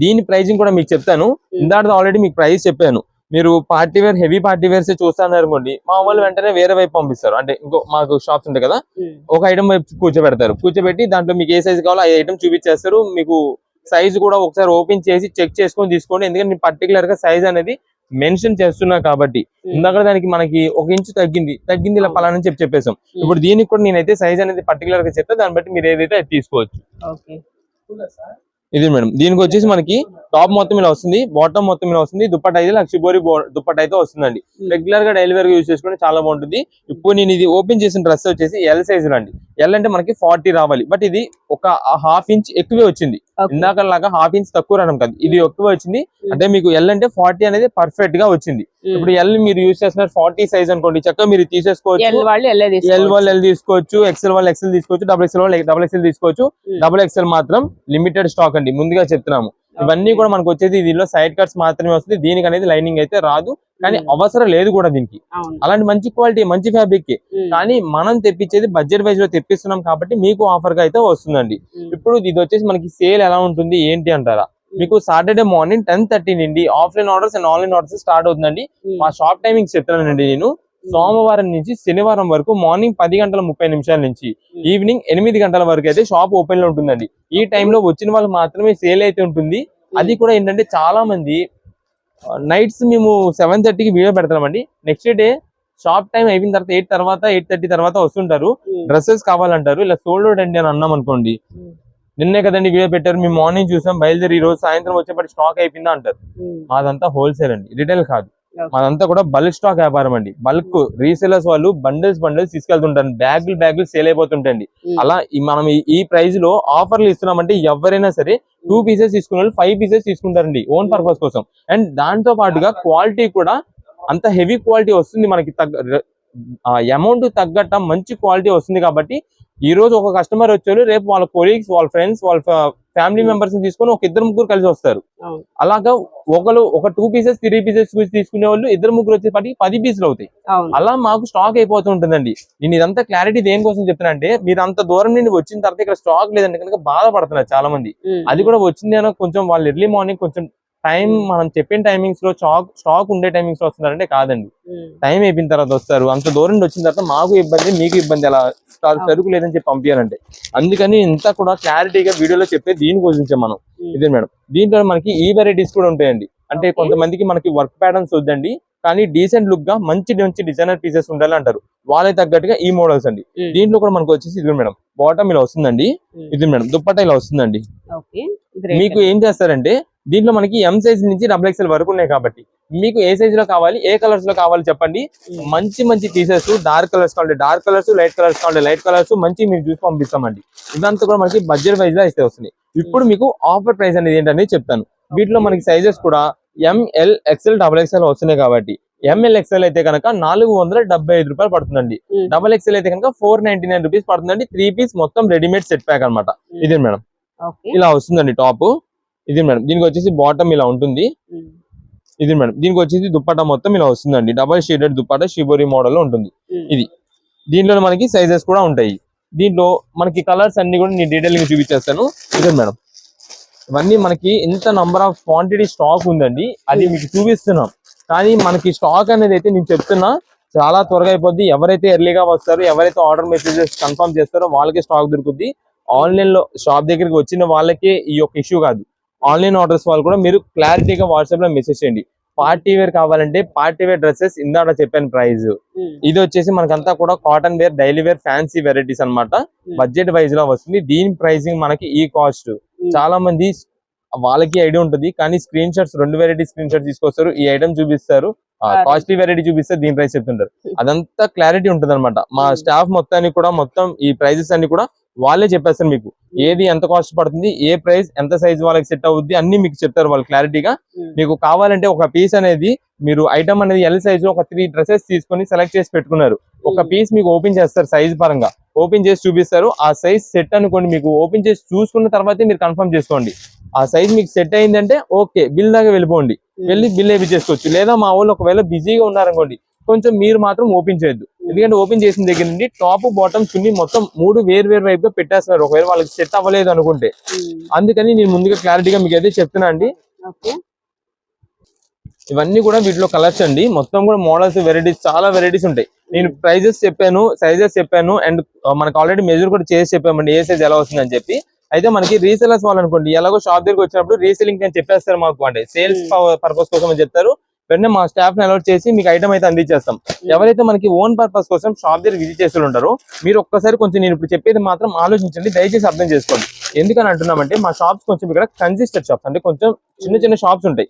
దీని ప్రైజింగ్ కూడా మీకు చెప్తాను. ఇందాక ఆల్రెడీ మీకు ప్రైస్ చెప్పాను. మీరు party wear, heavy party wears చూస్తాను అనుకోండి, మా వాళ్ళు వెంటనే వేరే వైపు పంపిస్తారు. అంటే ఇంకో మాకు షాప్స్ ఉంటాయి కదా, ఒక ఐటమ్ వైపు కూర్చోబెట్టి దాంట్లో మీకు ఏ సైజ్ కావాలో ఆ ఐటమ్ చూపించేస్తారు. మీకు సైజ్ కూడా ఒకసారి ఓపెన్ చేసి చెక్ చేసుకొని తీసుకోండి. ఎందుకంటే నేను పర్టికులర్ గా సైజ్ అనేది మెన్షన్ చేస్తున్నా కాబట్టి. ఇందాక దానికి మనకి 1 ఇంచ్ తగ్గింది ఇలా పలానా చెప్పేసాం. ఇప్పుడు దీనికి కూడా నేనైతే సైజ్ అనేది పర్టికులర్ గా చెప్తే దాన్ని బట్టి మీరు ఏదైతే అది తీసుకోవచ్చు. ఇది మేడం, దీనికి వచ్చేసి మనకి టాప్ మొత్తం ఇలా వస్తుంది, బాటమ్ మొత్తం ఇలా వస్తుంది. దుప్పట్ట అయితే లక్షిబోరి దుప్పట్ట అయితే వస్తుందండి. రెగ్యులర్ గా డైలీ వేర్ యూజ్ చేసుకుంటే చాలా బాగుంటుంది. ఇప్పుడు నేను ఇది ఓపెన్ చేసిన డ్రెస్ వచ్చేసి ఎల్ సైజ్ అండి. ఎల్ అంటే మనకి 40 రావాలి, బట్ ఇది ఒక ½ ఇంచ్ ఎక్కువే వచ్చింది. ఇందాక లాగా ½ ఇంచ్ తక్కువ రావడం కాదు, ఇది ఎక్కువ వచ్చింది. అంటే మీకు ఎల్ అంటే 40 అనేది పర్ఫెక్ట్ గా వచ్చింది. ఇప్పుడు ఎల్ మీరు యూజ్ చేస్తున్నారు 40 సైజ్ అనుకోండి, చక్కగా మీరు తీసేసుకోవచ్చు. ఎల్ వాళ్ళు ఎల్ తీసుకోవచ్చు, ఎక్సెల్ వాళ్ళు ఎక్సెల్ తీసుకోవచ్చు, డబుల్ ఎక్సెల్ వాళ్ళు డబుల్ ఎక్సెల్ తీసుకోవచ్చు. డబుల్ ఎక్సెల్ మాత్రం లిమిటెడ్ స్టాక్ అండి, ముందుగా చెప్తున్నాము. ఇవన్నీ కూడా మనకు వచ్చేది దీనిలో సైడ్ కట్స్ మాత్రమే వస్తుంది. దీనికి అనేది లైనింగ్ అయితే రాదు, కానీ అవసరం లేదు కూడా దీనికి. అలాంటి మంచి క్వాలిటీ, మంచి ఫ్యాబ్రిక్. కానీ మనం తెప్పించేది బడ్జెట్ వైజ్ లో తెప్పిస్తున్నాం కాబట్టి మీకు ఆఫర్ గా అయితే వస్తుందండి. ఇప్పుడు ఇది వచ్చేసి మనకి సేల్ ఎలా ఉంటుంది ఏంటి అంటారా, మీకు సాటర్డే మార్నింగ్ 10:30 నుండి offline orders and online orders start అవుతుందండి. మా షాప్ టైమింగ్స్ చెప్తానండి నేను. సోమవారం నుంచి శనివారం వరకు మార్నింగ్ 10:30 నుంచి ఈవినింగ్ 8 గంటల వరకు అయితే షాప్ ఓపెన్ లో ఉంటుందండి. ఈ టైంలో వచ్చిన వాళ్ళు మాత్రమే సేల్ అయితే ఉంటుంది. అది కూడా ఏంటంటే చాలా మంది నైట్స్ మేము 7:30కి వీడియో పెడతామండి. నెక్స్ట్ డే షాప్ టైం అయిపోయిన తర్వాత 8:30 తర్వాత వస్తుంటారు. డ్రెస్సెస్ కావాలంటారు. ఇలా సోల్డ్ అవుట్ అండి అని అన్నాం అనుకోండి, నిన్నే కదండి వీడియో పెట్టారు, మేము మార్నింగ్ చూసాం, బయలుదేరి ఈ రోజు సాయంత్రం వచ్చేప్పటి స్టాక్ అయిపోయిందా అంటారు. మాదంతా హోల్సేల్ అండి, రిటైల్ కాదు. మాదంతా కూడా బల్క్ స్టాక్ వ్యాపారం అండి. బల్క్ రీసేలర్స్ వాళ్ళు బండిల్స్ తీసుకెళ్తుంటారు, బ్యాగులు సేల్ అయిపోతుంటాయండి. అలా మనం ఈ ప్రైస్ లో ఆఫర్లు ఇస్తున్నామంటే ఎవరైనా సరే 2 పీసెస్ తీసుకున్న వాళ్ళు 5 పీసెస్ తీసుకుంటారండి ఓన్ పర్పస్ కోసం. అండ్ దాంతో పాటుగా క్వాలిటీ కూడా అంత హెవీ క్వాలిటీ వస్తుంది, మనకి అమౌంట్ తగ్గట్ట మంచి క్వాలిటీ వస్తుంది. కాబట్టి ఈ రోజు ఒక కస్టమర్ వచ్చారు, రేపు వాళ్ళ కొలీగ్స్, వాళ్ళ ఫ్రెండ్స్, వాళ్ళ ఫ్యామిలీ మెంబర్స్ తీసుకొని ఒక 2-3 కలిసి వస్తారు. అలాగా ఒక 2 పీసెస్ 3 పీసెస్ తీసుకునే వాళ్ళు 2-3 వచ్చేప్పటికి 10 పీసులు అవుతాయి. అలా మాకు స్టాక్ అయిపోతూ ఉంటుందండి. నేను ఇదంతా క్లారిటీ దేనికోసం చెప్తానంటే, మీరు అంత దూరం నుండి వచ్చిన తర్వాత ఇక్కడ స్టాక్ లేదంటే కనుక బాధపడుతున్నారు చాలా మంది. అది కూడా వచ్చింది అనో కొంచెం వాళ్ళు ఎర్లీ మార్నింగ్ కొంచెం టైం మనం చెప్పిన టైమింగ్స్ లో స్టాక్ ఉండే టైమింగ్స్ లో వస్తున్నారంటే కాదండి, టైం అయిపోయిన తర్వాత వస్తారు. అంత దూరం నుండి వచ్చిన తర్వాత మాకు ఇబ్బంది, మీకు ఇబ్బంది. ఎలా సరుకు లేదని చెప్పి పంపించాలంటే అందుకని ఇంత కూడా క్లారిటీగా వీడియోలో చెప్పే దీని గురించి మనం. ఇదే మేడం, దీంట్లో మనకి ఈ వెరైటీస్ కూడా ఉంటాయండి. అంటే కొంతమందికి మనకి వర్క్ ప్యాటర్న్స్ వద్దండి, కానీ డీసెంట్ లుక్ గా మంచి డిజైనర్ పీసెస్ ఉండాలి అంటారు. వాళ్ళకి తగ్గట్టుగా ఈ మోడల్స్ అండి. దీంట్లో కూడా మనకు వచ్చేసి ఇది మేడం, బాటమ్ ఇలా వస్తుందండి. ఇది మేడం దుప్పట్టా ఇలా వస్తుందండి. మీకు ఏం చేస్తారంటే దీంట్లో మనకి ఎం సైజ్ నుంచి XXL వరకు ఉన్నాయి కాబట్టి మీకు ఏ సైజ్ లో కావాలి, ఏ కలర్స్ లో కావాలి చెప్పండి. మంచి మంచి పీసెస్, డార్క్ కలర్స్ కావాలి డార్క్ కలర్స్, లైట్ కలర్స్ కావాలి లైట్ కలర్స్, మంచి మీరు చూసి పంపిస్తామండి. ఇదంతా కూడా మనకి బడ్జెట్ వైజ్ లో అయితే వస్తుంది. ఇప్పుడు మీకు ఆఫర్ ప్రైస్ అనేది ఏంటనేది చెప్తాను. వీటిలో మనకి సైజెస్ కూడా ML XL XXL వస్తున్నాయి కాబట్టి ML XL అయితే కనుక 475 రూపాయలు పడుతుందండి. XXL అయితే కనుక 499 రూపీస్ పడుతుందండి. 3 పీస్ మొత్తం రెడీమేడ్ సెట్ ప్యాక్ అనమాట. ఇది మేడం ఇలా వస్తుందండి టాప్. ఇది మేడం దీనికి వచ్చేసి బాటమ్ ఇలా ఉంటుంది. ఇది మేడం దీనికి వచ్చేసి దుప్పట్టా మొత్తం ఇలా వస్తుందండి. Double shaded dupatta shibori model లో ఉంటుంది. ఇది దీంట్లో మనకి సైజెస్ కూడా ఉంటాయి. దీంట్లో మనకి కలర్స్ అన్ని కూడా నేను డీటెయిల్ గా చూపించేస్తాను. ఇది మేడం ఇవన్నీ మనకి ఎంత నంబర్ ఆఫ్ క్వాంటిటీ స్టాక్ ఉందండి అది మీకు చూపిస్తున్నాం. కానీ మనకి స్టాక్ అనేది అయితే నేను చెప్తున్నా చాలా త్వరగా అయిపోద్ది. ఎవరైతే ఎర్లీగా వస్తారో, ఎవరైతే ఆర్డర్ మెసేజెస్ కన్ఫర్మ్ చేస్తారో వాళ్ళకే స్టాక్ దొరుకుద్ది. ఆన్లైన్ లో షాప్ దగ్గరికి వచ్చిన వాళ్ళకే ఈ యొక్క ఇష్యూ కాదు. ఆన్లైన్ ఆర్డర్స్ వాళ్ళు కూడా మీరు క్లారిటీగా వాట్సాప్ లో మెసేజ్ చేయండి. పార్టీ వేర్ కావాలంటే పార్టీ వేర్ డ్రెస్సెస్ ఇందాక చెప్పాను ప్రైస్. ఇది వచ్చేసి మనకంతా కూడా cotton wear, daily wear, fancy varieties అన్నమాట. బడ్జెట్ వైజ్ లో వస్తుంది. దీని ప్రైసింగ్ మనకి ఈ కాస్ట్. చాలా మంది వాళ్ళకి ఐడియా ఉంటుంది కానీ screen shots 2 variety screen shot తీసుకొస్తారు, ఈ ఐటమ్ చూపిస్తారు, కాస్ట్లీ వెరైటీ చూపిస్తారు, దీని ప్రైస్ చెప్తుంటారు. అదంతా క్లారిటీ ఉంటుంది అనమాట. మా స్టాఫ్ మొత్తానికి కూడా మొత్తం ఈ ప్రైజెస్ అన్ని కూడా వాళ్ళే చెప్పేస్తారు. మీకు ఏది ఎంత కాస్ట్ పడుతుంది, ఏ ప్రైస్ ఎంత సైజ్ వాళ్ళకి సెట్ అవుద్ది అన్ని మీకు చెప్తారు వాళ్ళు క్లారిటీగా. మీకు కావాలంటే ఒక పీస్ అనేది మీరు ఐటమ్ అనేది ఎల్ సైజ్ ఒక 3 డ్రెస్సెస్ తీసుకొని సెలెక్ట్ చేసి పెట్టుకున్నారు. ఒక పీస్ మీకు ఓపెన్ చేస్తారు, సైజ్ పరంగా ఓపెన్ చేసి చూపిస్తారు. ఆ సైజ్ సెట్ అనుకోండి, మీకు ఓపెన్ చేసి చూసుకున్న తర్వాతే మీరు కన్ఫర్మ్ చేసుకోండి. ఆ సైజ్ మీకు సెట్ అయిందంటే ఓకే, బిల్ దాకా వెళ్ళిపోండి, వెళ్ళి బిల్ వేయించేసుకోవచ్చు. లేదా మా వాళ్ళు ఒకవేళ బిజీగా ఉన్నారనుకోండి కొంచెం మీరు మాత్రం ఓపెన్ చేయొద్దు. ఎందుకంటే ఓపెన్ చేసిన దగ్గర నుండి టాప్ బాటమ్ చున్నీ మొత్తం 3 వేరు వైపుగా పెట్టేస్తున్నారు ఒకవేళ వాళ్ళకి సెట్ అవ్వలేదు అనుకుంటే. అందుకని నేను ముందుగా క్లారిటీగా మీకు అయితే చెప్తున్నా అండి. ఇవన్నీ కూడా వీటిలో కలర్స్ అండి. మొత్తం కూడా మోడల్స్, వెరైటీస్, చాలా వెరైటీస్ ఉంటాయి. నేను ప్రైజెస్ చెప్పాను, సైజెస్ చెప్పాను, అండ్ మనకు ఆల్రెడీ మెజర్ కూడా చేసి చెప్పామండి ఏ సైజ్ ఎలా వస్తుంది అని చెప్పి. అయితే మనకి రీసెలర్స్ వాళ్ళు అనుకోండి ఎలాగో షాప్ దగ్గరికి వచ్చినప్పుడు రీసెలింగ్ అని చెప్పేస్తారు మాకు, అంటే సేల్స్ పర్పస్ కోసం అని చెప్తారు. వెంటనే మా స్టాఫ్ ని అలౌట్ చేసి మీకు ఐటమ్ అయితే అందించేస్తాం. ఎవరైతే మనకి ఓన్ పర్పస్ కోసం షాప్ దగ్గర విజిట్ చేస్తూ ఉంటారో మీరు ఒక్కసారి కొంచెం నేను ఇప్పుడు చెప్పేది మాత్రం ఆలోచించండి, దయచేసి అర్థం చేసుకోండి. ఎందుకని అంటున్నామంటే మా షాప్స్ కొంచెం ఇక్కడ కన్సిస్టెంట్ షాప్స్, అంటే కొంచెం చిన్న చిన్న షాప్స్ ఉంటాయి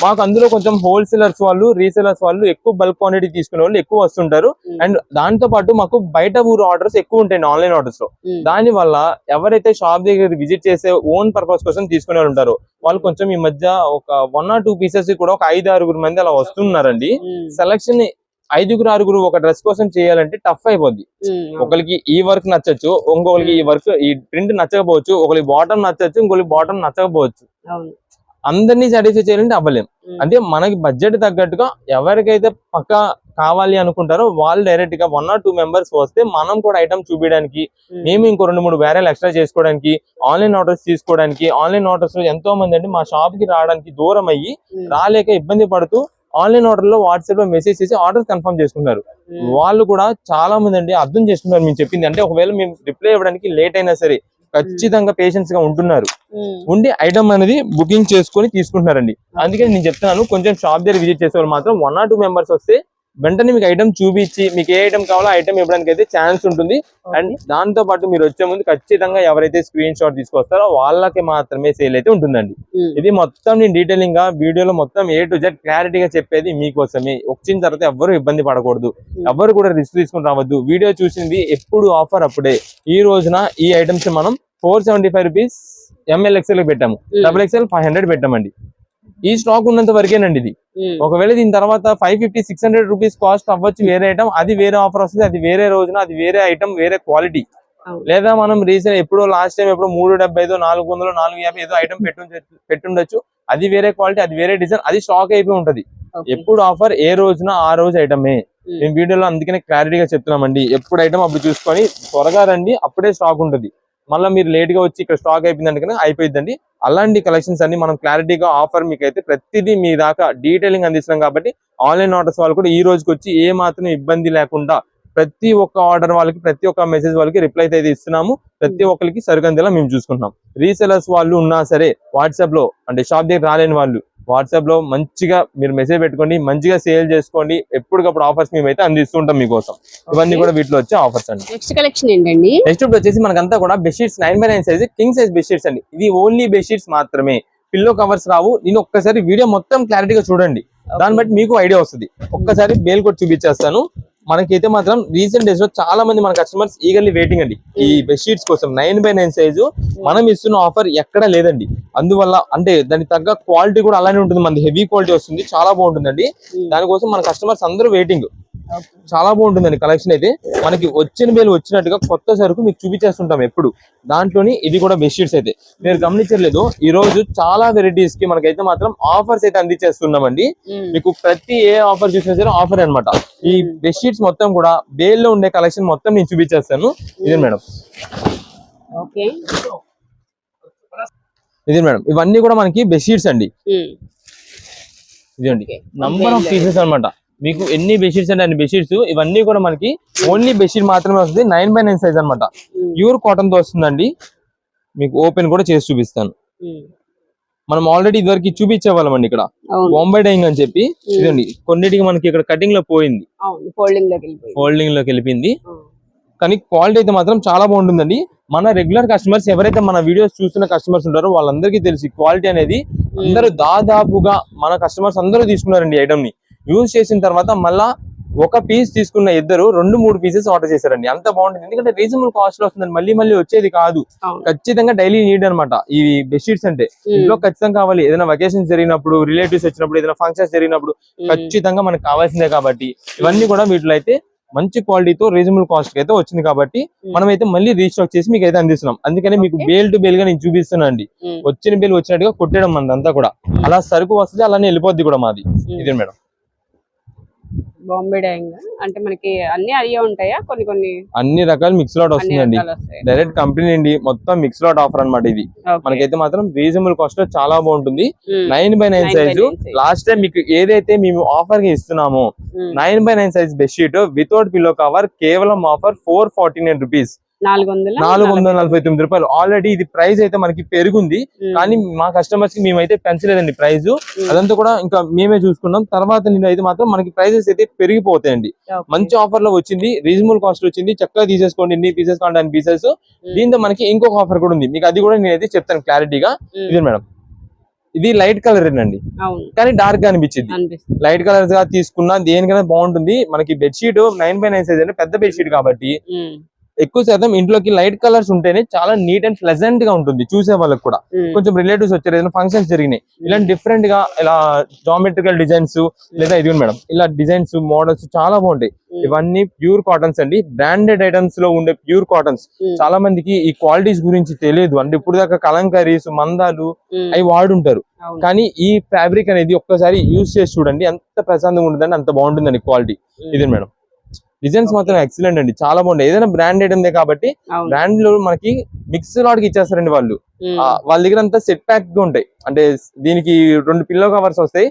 మాకు. అందులో కొంచెం హోల్సేలర్స్ వాళ్ళు, రీసేలర్స్ వాళ్ళు ఎక్కువ బల్క్ క్వాంటిటీ తీసుకునే వాళ్ళు ఎక్కువ వస్తుంటారు. అండ్ దాంతో పాటు మాకు బయట ఊరు ఆర్డర్స్ ఎక్కువ ఉంటాయి ఆన్లైన్ ఆర్డర్స్ లో. దాని వల్ల ఎవరైతే షాప్ దగ్గర విజిట్ చేసే ఓన్ పర్పస్ కోసం తీసుకునే వాళ్ళు ఉంటారో వాళ్ళు కొంచెం ఈ మధ్య ఒక 1 or 2 పీసెస్ కూడా ఒక 5-6 మంది అలా వస్తున్నారండి. సెలక్షన్ 5-6 ఒక డ్రెస్ కోసం చేయాలంటే టఫ్ అయిపోద్ది. ఒకరికి ఈ వర్క్ నచ్చచ్చు, ఇంకొకరికి ఈ వర్క్ ఈ ప్రింట్ నచ్చకపోవచ్చు, ఒకరికి బాటమ్ నచ్చచ్చు, ఇంకొకరికి బాటమ్ నచ్చకపోవచ్చు. అందరినీ సాటిస్ఫై చేయాలంటే అవ్వలేం. అంటే మనకి బడ్జెట్ తగ్గట్టుగా ఎవరికైతే పక్కా కావాలి అనుకుంటారో వాళ్ళు డైరెక్ట్ గా 1 or 2 మెంబర్స్ వస్తే మనం కూడా ఐటమ్ చూపించడానికి, మేము ఇంకో 2-3 వేరేలు ఎక్స్ట్రా చేసుకోవడానికి, ఆన్లైన్ ఆర్డర్స్ తీసుకోవడానికి. ఆన్లైన్ ఆర్డర్స్ లో ఎంతో మంది అంటే మా షాప్ కి రావడానికి దూరం అయ్యి రాలేక ఇబ్బంది పడుతూ ఆన్లైన్ ఆర్డర్ లో వాట్సాప్ లో మెసేజ్ చేసి ఆర్డర్ కన్ఫర్మ్ చేసుకున్నారు. వాళ్ళు కూడా చాలా మంది అండి అర్థం చేసుకున్నారు మేము చెప్పింది. అంటే ఒకవేళ మేము రిప్లై ఇవ్వడానికి లేట్ అయినా సరే ఖచ్చితంగా పేషెన్స్ గా ఉంటున్నారు, ఉండి ఐటమ్ అనేది బుకింగ్ చేసుకుని తీసుకుంటున్నారండి. అందుకని నేను చెప్తున్నాను కొంచెం షాప్ దగ్గర విజిట్ చేసే వాళ్ళు మాత్రం 1 or 2 మెంబర్స్ వస్తే వెంటనే మీకు ఐటమ్ చూపించి మీకు ఏ ఐటమ్ కావాలో ఐటమ్ ఇవ్వడానికి అయితే ఛాన్స్ ఉంటుంది. అండ్ దాంతో పాటు మీరు వచ్చే ముందు ఖచ్చితంగా ఎవరైతే స్క్రీన్ షాట్ తీసుకొస్తారో వాళ్ళకి మాత్రమే సేల్ అయితే ఉంటుందండి. ఇది మొత్తం నేను డీటెయిలింగ్ గా వీడియోలో మొత్తం A to Z క్లారిటీగా చెప్పేది మీకోసమే. వచ్చిన తర్వాత ఎవరు ఇబ్బంది పడకూడదు, ఎవరు కూడా రిస్క్ తీసుకుని రావద్దు. వీడియో చూసింది ఎప్పుడు ఆఫర్ అప్పుడే. ఈ రోజున ఈ ఐటమ్స్ మనం 475 రూపీస్ ML XL పెట్టాము, XXL 500 పెట్టామండి. ఈ స్టాక్ ఉన్నంత వరకేనండి ఇది. ఒకవేళ దీని తర్వాత 550-600 రూపీస్ కాస్ట్ అవ్వచ్చు వేరే ఐటమ్, అది వేరే ఆఫర్ వస్తుంది, అది వేరే రోజున, అది వేరే ఐటమ్, వేరే క్వాలిటీ. లేదా మనం రీసెంట్ ఎప్పుడో లాస్ట్ టైం ఎప్పుడో 375, 400, 450 ఏదో ఐటమ్ పెట్టుండొచ్చు, అది వేరే క్వాలిటీ, అది వేరే డిజైన్, అది స్టాక్ అయిపోయి ఉంటది. ఎప్పుడు ఆఫర్ ఏ రోజున ఆ రోజు ఐటమే. మేము వీడియోలో అందుకనే క్లారిటీగా చెప్తున్నామండి. ఎప్పుడు ఐటమ్ అప్పుడు చూసుకొని త్వరగా రండి, అప్పుడే స్టాక్ ఉంటుంది. మళ్ళీ మీరు లేట్ గా వచ్చి ఇక్కడ స్టాక్ అయిపోయిందంటే కనుక అయిపోయిందండి. అలాంటి కలెక్షన్స్ అన్ని మనం క్లారిటీగా ఆఫర్ మీకు అయితే ప్రతిదీ మీ దాకా డీటెయిలింగ్ అందిస్తున్నాం కాబట్టి ఆన్లైన్ ఆర్డర్స్ వాళ్ళు కూడా ఈ రోజుకి వచ్చి ఏ మాత్రం ఇబ్బంది లేకుండా ప్రతి ఒక్క ఆర్డర్ వాళ్ళకి, ప్రతి ఒక్క మెసేజ్ వాళ్ళకి రిప్లై అయితే ఇస్తున్నాము. ప్రతి ఒక్కరికి సరికందేలా మేము చూసుకుంటున్నాం. రీసెలర్స్ వాళ్ళు ఉన్నా సరే వాట్సాప్ లో, అంటే షాప్ దగ్గర రాలేని వాళ్ళు వాట్సాప్ లో మంచిగా మీరు మెసేజ్ పెట్టుకోండి, మంచిగా సేల్ చేసుకోండి. ఎప్పటికప్పుడు ఆఫర్స్ మేమైతే అందిస్తుంటాం మీకోసం. ఇవన్నీ కూడా వీటిలో వచ్చే ఆఫర్స్ అండి. నెక్స్ట్ కలెక్షన్ ఏంటండి? నెక్స్ట్ వచ్చేసి మనకంతా కూడా bedsheets 9x9 size king size bedsheets అండి. ఇది ఓన్లీ బెడ్షీట్స్ మాత్రమే. పిల్లో కవర్స్ రావు. నేను ఒక్కసారి వీడియో మొత్తం క్లారిటీగా చూడండి, దాన్ని బట్టి మీకు ఐడియా వస్తుంది. ఒక్కసారి బేల్ కొట్టి చూపించేస్తాను. మనకైతే మాత్రం రీసెంట్ డేస్ లో చాలా మంది మన కస్టమర్స్ ఈగర్లీ వెయిటింగ్ అండి ఈ బెడ్షీట్స్ కోసం. 9x9 సైజు మనం ఇస్తున్న ఆఫర్ ఎక్కడ లేదండి. అందువల్ల అంటే దానికి తగ్గ క్వాలిటీ కూడా అలానే ఉంటుంది, మనది హెవీ క్వాలిటీ వస్తుంది, చాలా బాగుంటుందండి. దానికోసం మన కస్టమర్స్ అందరూ వెయిటింగ్. చాలా బాగుంటుందండి కలెక్షన్ అయితే. మనకి వచ్చిన వేలు వచ్చినట్టుగా కొత్త సరుకు మీకు చూపించేస్తుంటాం ఎప్పుడు. దాంట్లోని ఇది కూడా బెడ్షీట్స్ అయితే మీరు గమనించలేదు, ఈ రోజు చాలా వెరైటీస్ కి మనకైతే మాత్రం ఆఫర్స్ అయితే అందించేస్తున్నామండి. మీకు ప్రతి ఏ ఆఫర్ చూసినా సరే ఆఫర్ అన్నమాట. ఈ బెడ్షీట్స్ మొత్తం కూడా బేల్ లో ఉండే కలెక్షన్ మొత్తం నేను చూపించేస్తాను. ఇదే మేడం, ఇది మేడం, ఇవన్నీ కూడా మనకి బెడ్షీట్స్ అండి. ఇదండి నంబర్ ఆఫ్ పీసెస్ అన్నమాట. మీకు ఎన్ని బెడ్షీట్స్ అంటే అన్ని బెడ్షీట్స్. ఇవన్నీ కూడా మనకి ఓన్లీ బెడ్షీట్ మాత్రమే వస్తుంది. 9x9 సైజ్ అనమాట. ప్యూర్ కాటన్ తో వస్తుందండి. మీకు ఓపెన్ కూడా చేసి చూపిస్తాను. మనం ఆల్రెడీ ఇదివరకు చూపించే వాళ్ళం అండి ఇక్కడ బాంబే డైయింగ్ అని చెప్పి. ఇదండి కొన్నిటికి మనకి ఇక్కడ కటింగ్ లో పోయింది, ఫోల్డింగ్ లోకి వెళ్ళిపోయింది. కానీ క్వాలిటీ అయితే మాత్రం చాలా బాగుంటుందండి. మన రెగ్యులర్ కస్టమర్స్ ఎవరైతే మన వీడియోస్ చూస్తున్న కస్టమర్స్ ఉంటారో వాళ్ళందరికీ తెలిసి క్వాలిటీ అనేది అందరూ దాదాపుగా మన కస్టమర్స్ అందరూ తీసుకున్నారండి ఈ ఐటమ్ ని. యూజ్ చేసిన తర్వాత మళ్ళా ఒక పీస్ తీసుకున్న ఇద్దరు 2-3 పీసెస్ ఆర్డర్ చేశారండి. అంత బాగుంటుంది, ఎందుకంటే రీజనబుల్ కాస్ట్ లో వస్తుంది, మళ్ళీ మళ్ళీ వచ్చేది కాదు. ఖచ్చితంగా డైలీ నీడ్ అనమాట ఈ బెడ్షీట్స్ అంటే. ఇంట్లో ఖచ్చితంగా కావాలి, ఏదైనా వెకేషన్స్ జరిగినప్పుడు, రిలేటివ్స్ వచ్చినప్పుడు, ఏదైనా ఫంక్షన్స్ జరిగినప్పుడు ఖచ్చితంగా మనకు కావాల్సిందే. కాబట్టి ఇవన్నీ కూడా వీటిలో అయితే మంచి క్వాలిటీతో రీజనబుల్ కాస్ట్ అయితే వచ్చింది. కాబట్టి మనమైతే మళ్ళీ రీస్టాక్ చేసి మీకు అయితే అందిస్తున్నాం. అందుకని మీకు బేల్ టు బేల్ గా నేను చూపిస్తున్నా అండి. వచ్చిన బేల్ వచ్చినట్టుగా కొట్టడం మనదంతా కూడా. అలా సరుకు వస్తుంది, అలానే వెళ్ళిపోద్ది కూడా మాది. ఇదే మేడం బాంబే డైయింగ్ అంటే మనకి అన్ని అయ్యే ఉంటాయా? కొన్ని అన్ని రకాల మిక్స్ లాట్ వస్తుందండి. డైరెక్ట్ కంపెనీ నుండి మొత్తం మిక్స్ లాట్ ఆఫర్ అన్నమాట ఇది. మనకైతే మాత్రం రీజనబుల్ కాస్ట్ లో చాలా బాగుంటుంది. 9x9 size. లాస్ట్ టైం మీకు ఏదైతే మేము ఆఫర్ గా ఇస్తున్నామో 9x9 size bedsheet without pillow cover కేవలం ఆఫర్ 449 రూపీస్, 449 రూపాయలు. ఆల్రెడీ ఇది ప్రైస్ అయితే మనకి పెరుగుంది, కానీ మా కస్టమర్స్ కి మేమైతే పెంచలేదండి ప్రైస్. అదంతా కూడా ఇంకా మేమే చూసుకున్నాం. తర్వాత నేను అయితే మాత్రం మనకి ప్రైసెస్ అయితే పెరిగిపోతాయండి. మంచి ఆఫర్ లో వచ్చింది, రీజనబుల్ కాస్ట్ వచ్చింది. చక్కగా తీసేసుకోండి, ఎన్ని పీసెస్ కావాలి అన్ని పీసెస్. దీంతో మనకి ఇంకొక ఆఫర్ కూడా ఉంది, మీకు అది కూడా నేనైతే చెప్తాను క్లారిటీగా. ఇది మేడం, ఇది లైట్ కలర్ అండి, కానీ డార్క్ గా అనిపించింది. లైట్ కలర్స్ గా తీసుకున్నా దేనికైనా బాగుంటుంది. మనకి బెడ్షీట్ 9x9 సైజ్ అంటే పెద్ద బెడ్షీట్ కాబట్టి ఎక్కువ శాతం ఇంట్లోకి లైట్ కలర్స్ ఉంటేనే చాలా నీట్ అండ్ ప్లెజెంట్ గా ఉంటుంది చూసే వాళ్ళకి కూడా. కొంచెం రిలేటివ్స్ వచ్చారు, ఏదైనా ఫంక్షన్స్ జరిగినాయి, ఇలాంటి డిఫరెంట్ గా ఇలా జామెట్రికల్ డిజైన్స్ లేదా ఇది మేడం ఇలా డిజైన్స్ మోడల్స్ చాలా బాగుంటాయి. ఇవన్నీ ప్యూర్ కాటన్స్ అండి, బ్రాండెడ్ ఐటమ్స్ లో ఉండే ప్యూర్ కాటన్స్. చాలా మందికి ఈ క్వాలిటీస్ గురించి తెలియదు, అంటే ఇప్పుడు దాకా కలంకారీస్ మందాలు అవి వాడుంటారు. కానీ ఈ ఫ్యాబ్రిక్ అనేది ఒక్కసారి యూజ్ చేసి చూడండి, ఎంత ప్రశాంతంగా ఉంటుందండి, అంత బాగుంటుందండి క్వాలిటీ. ఇదే మేడం, డిజైన్స్ మాత్రం ఎక్సలెంట్ అండి, చాలా బాగుంటాయి. ఏదైనా బ్రాండ్ ఐటమ్ కాబట్టి బ్రాండ్ లో మనకి మిక్స్ లాట్ కి ఇచ్చేస్తారండి వాళ్ళు. వాళ్ళ దగ్గర అంతా సెట్ ప్యాక్ గా ఉంటాయి. అంటే దీనికి 2 పిల్లో కవర్స్ వస్తాయి,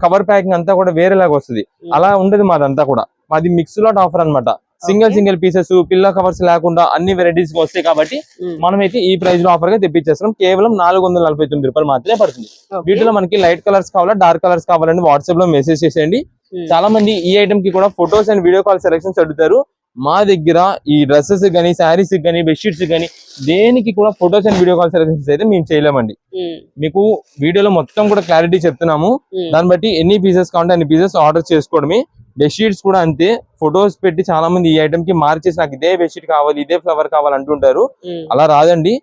కవర్ ప్యాకింగ్ అంతా కూడా వేరేలాగా వస్తుంది. అలా ఉండదు మాదంతా కూడా. మాది మిక్స్ లాట్ ఆఫర్ అనమాట. సింగిల్ పీసెస్ పిల్లో కవర్స్ లేకుండా అన్ని వెరైటీస్ వస్తాయి. కాబట్టి మనమైతే ఈ ప్రైస్ లో ఆఫర్ గా తెప్పించేస్తున్నాం. కేవలం 449 రూపాయలు మాత్రమే పడుతుంది. వీటిలో మనకి లైట్ కలర్స్ కావాలా, డార్క్ కలర్స్ కావాలంటే వాట్సాప్ లో మెసేజ్ చేసేయండి. చాలా మంది ఈ ఐటమ్ కి కూడా photos and video call selections అడుగుతారు. మా దగ్గర ఈ డ్రెస్సెస్ గానీ, శారీస్ గానీ, బెడ్షీట్స్ గానీ దేనికి కూడా photos and video call selections అయితే మేము చేయలేమండి. మీకు వీడియోలో మొత్తం కూడా క్లారిటీ చెప్తున్నాము. దాన్ని బట్టి ఎన్ని పీసెస్ కావాలంటే అన్ని పీసెస్ ఆర్డర్ చేసుకోవడమే. బెడ్షీట్స్ కూడా అంతే, ఫొటోస్ పెట్టి చాలా మంది ఈ ఐటమ్ కి మార్చేసి నాకు ఇదే బెడ్షీట్ కావాలి, ఇదే ఫ్లవర్ కావాలి అంటుంటారు. అలా రాదండి.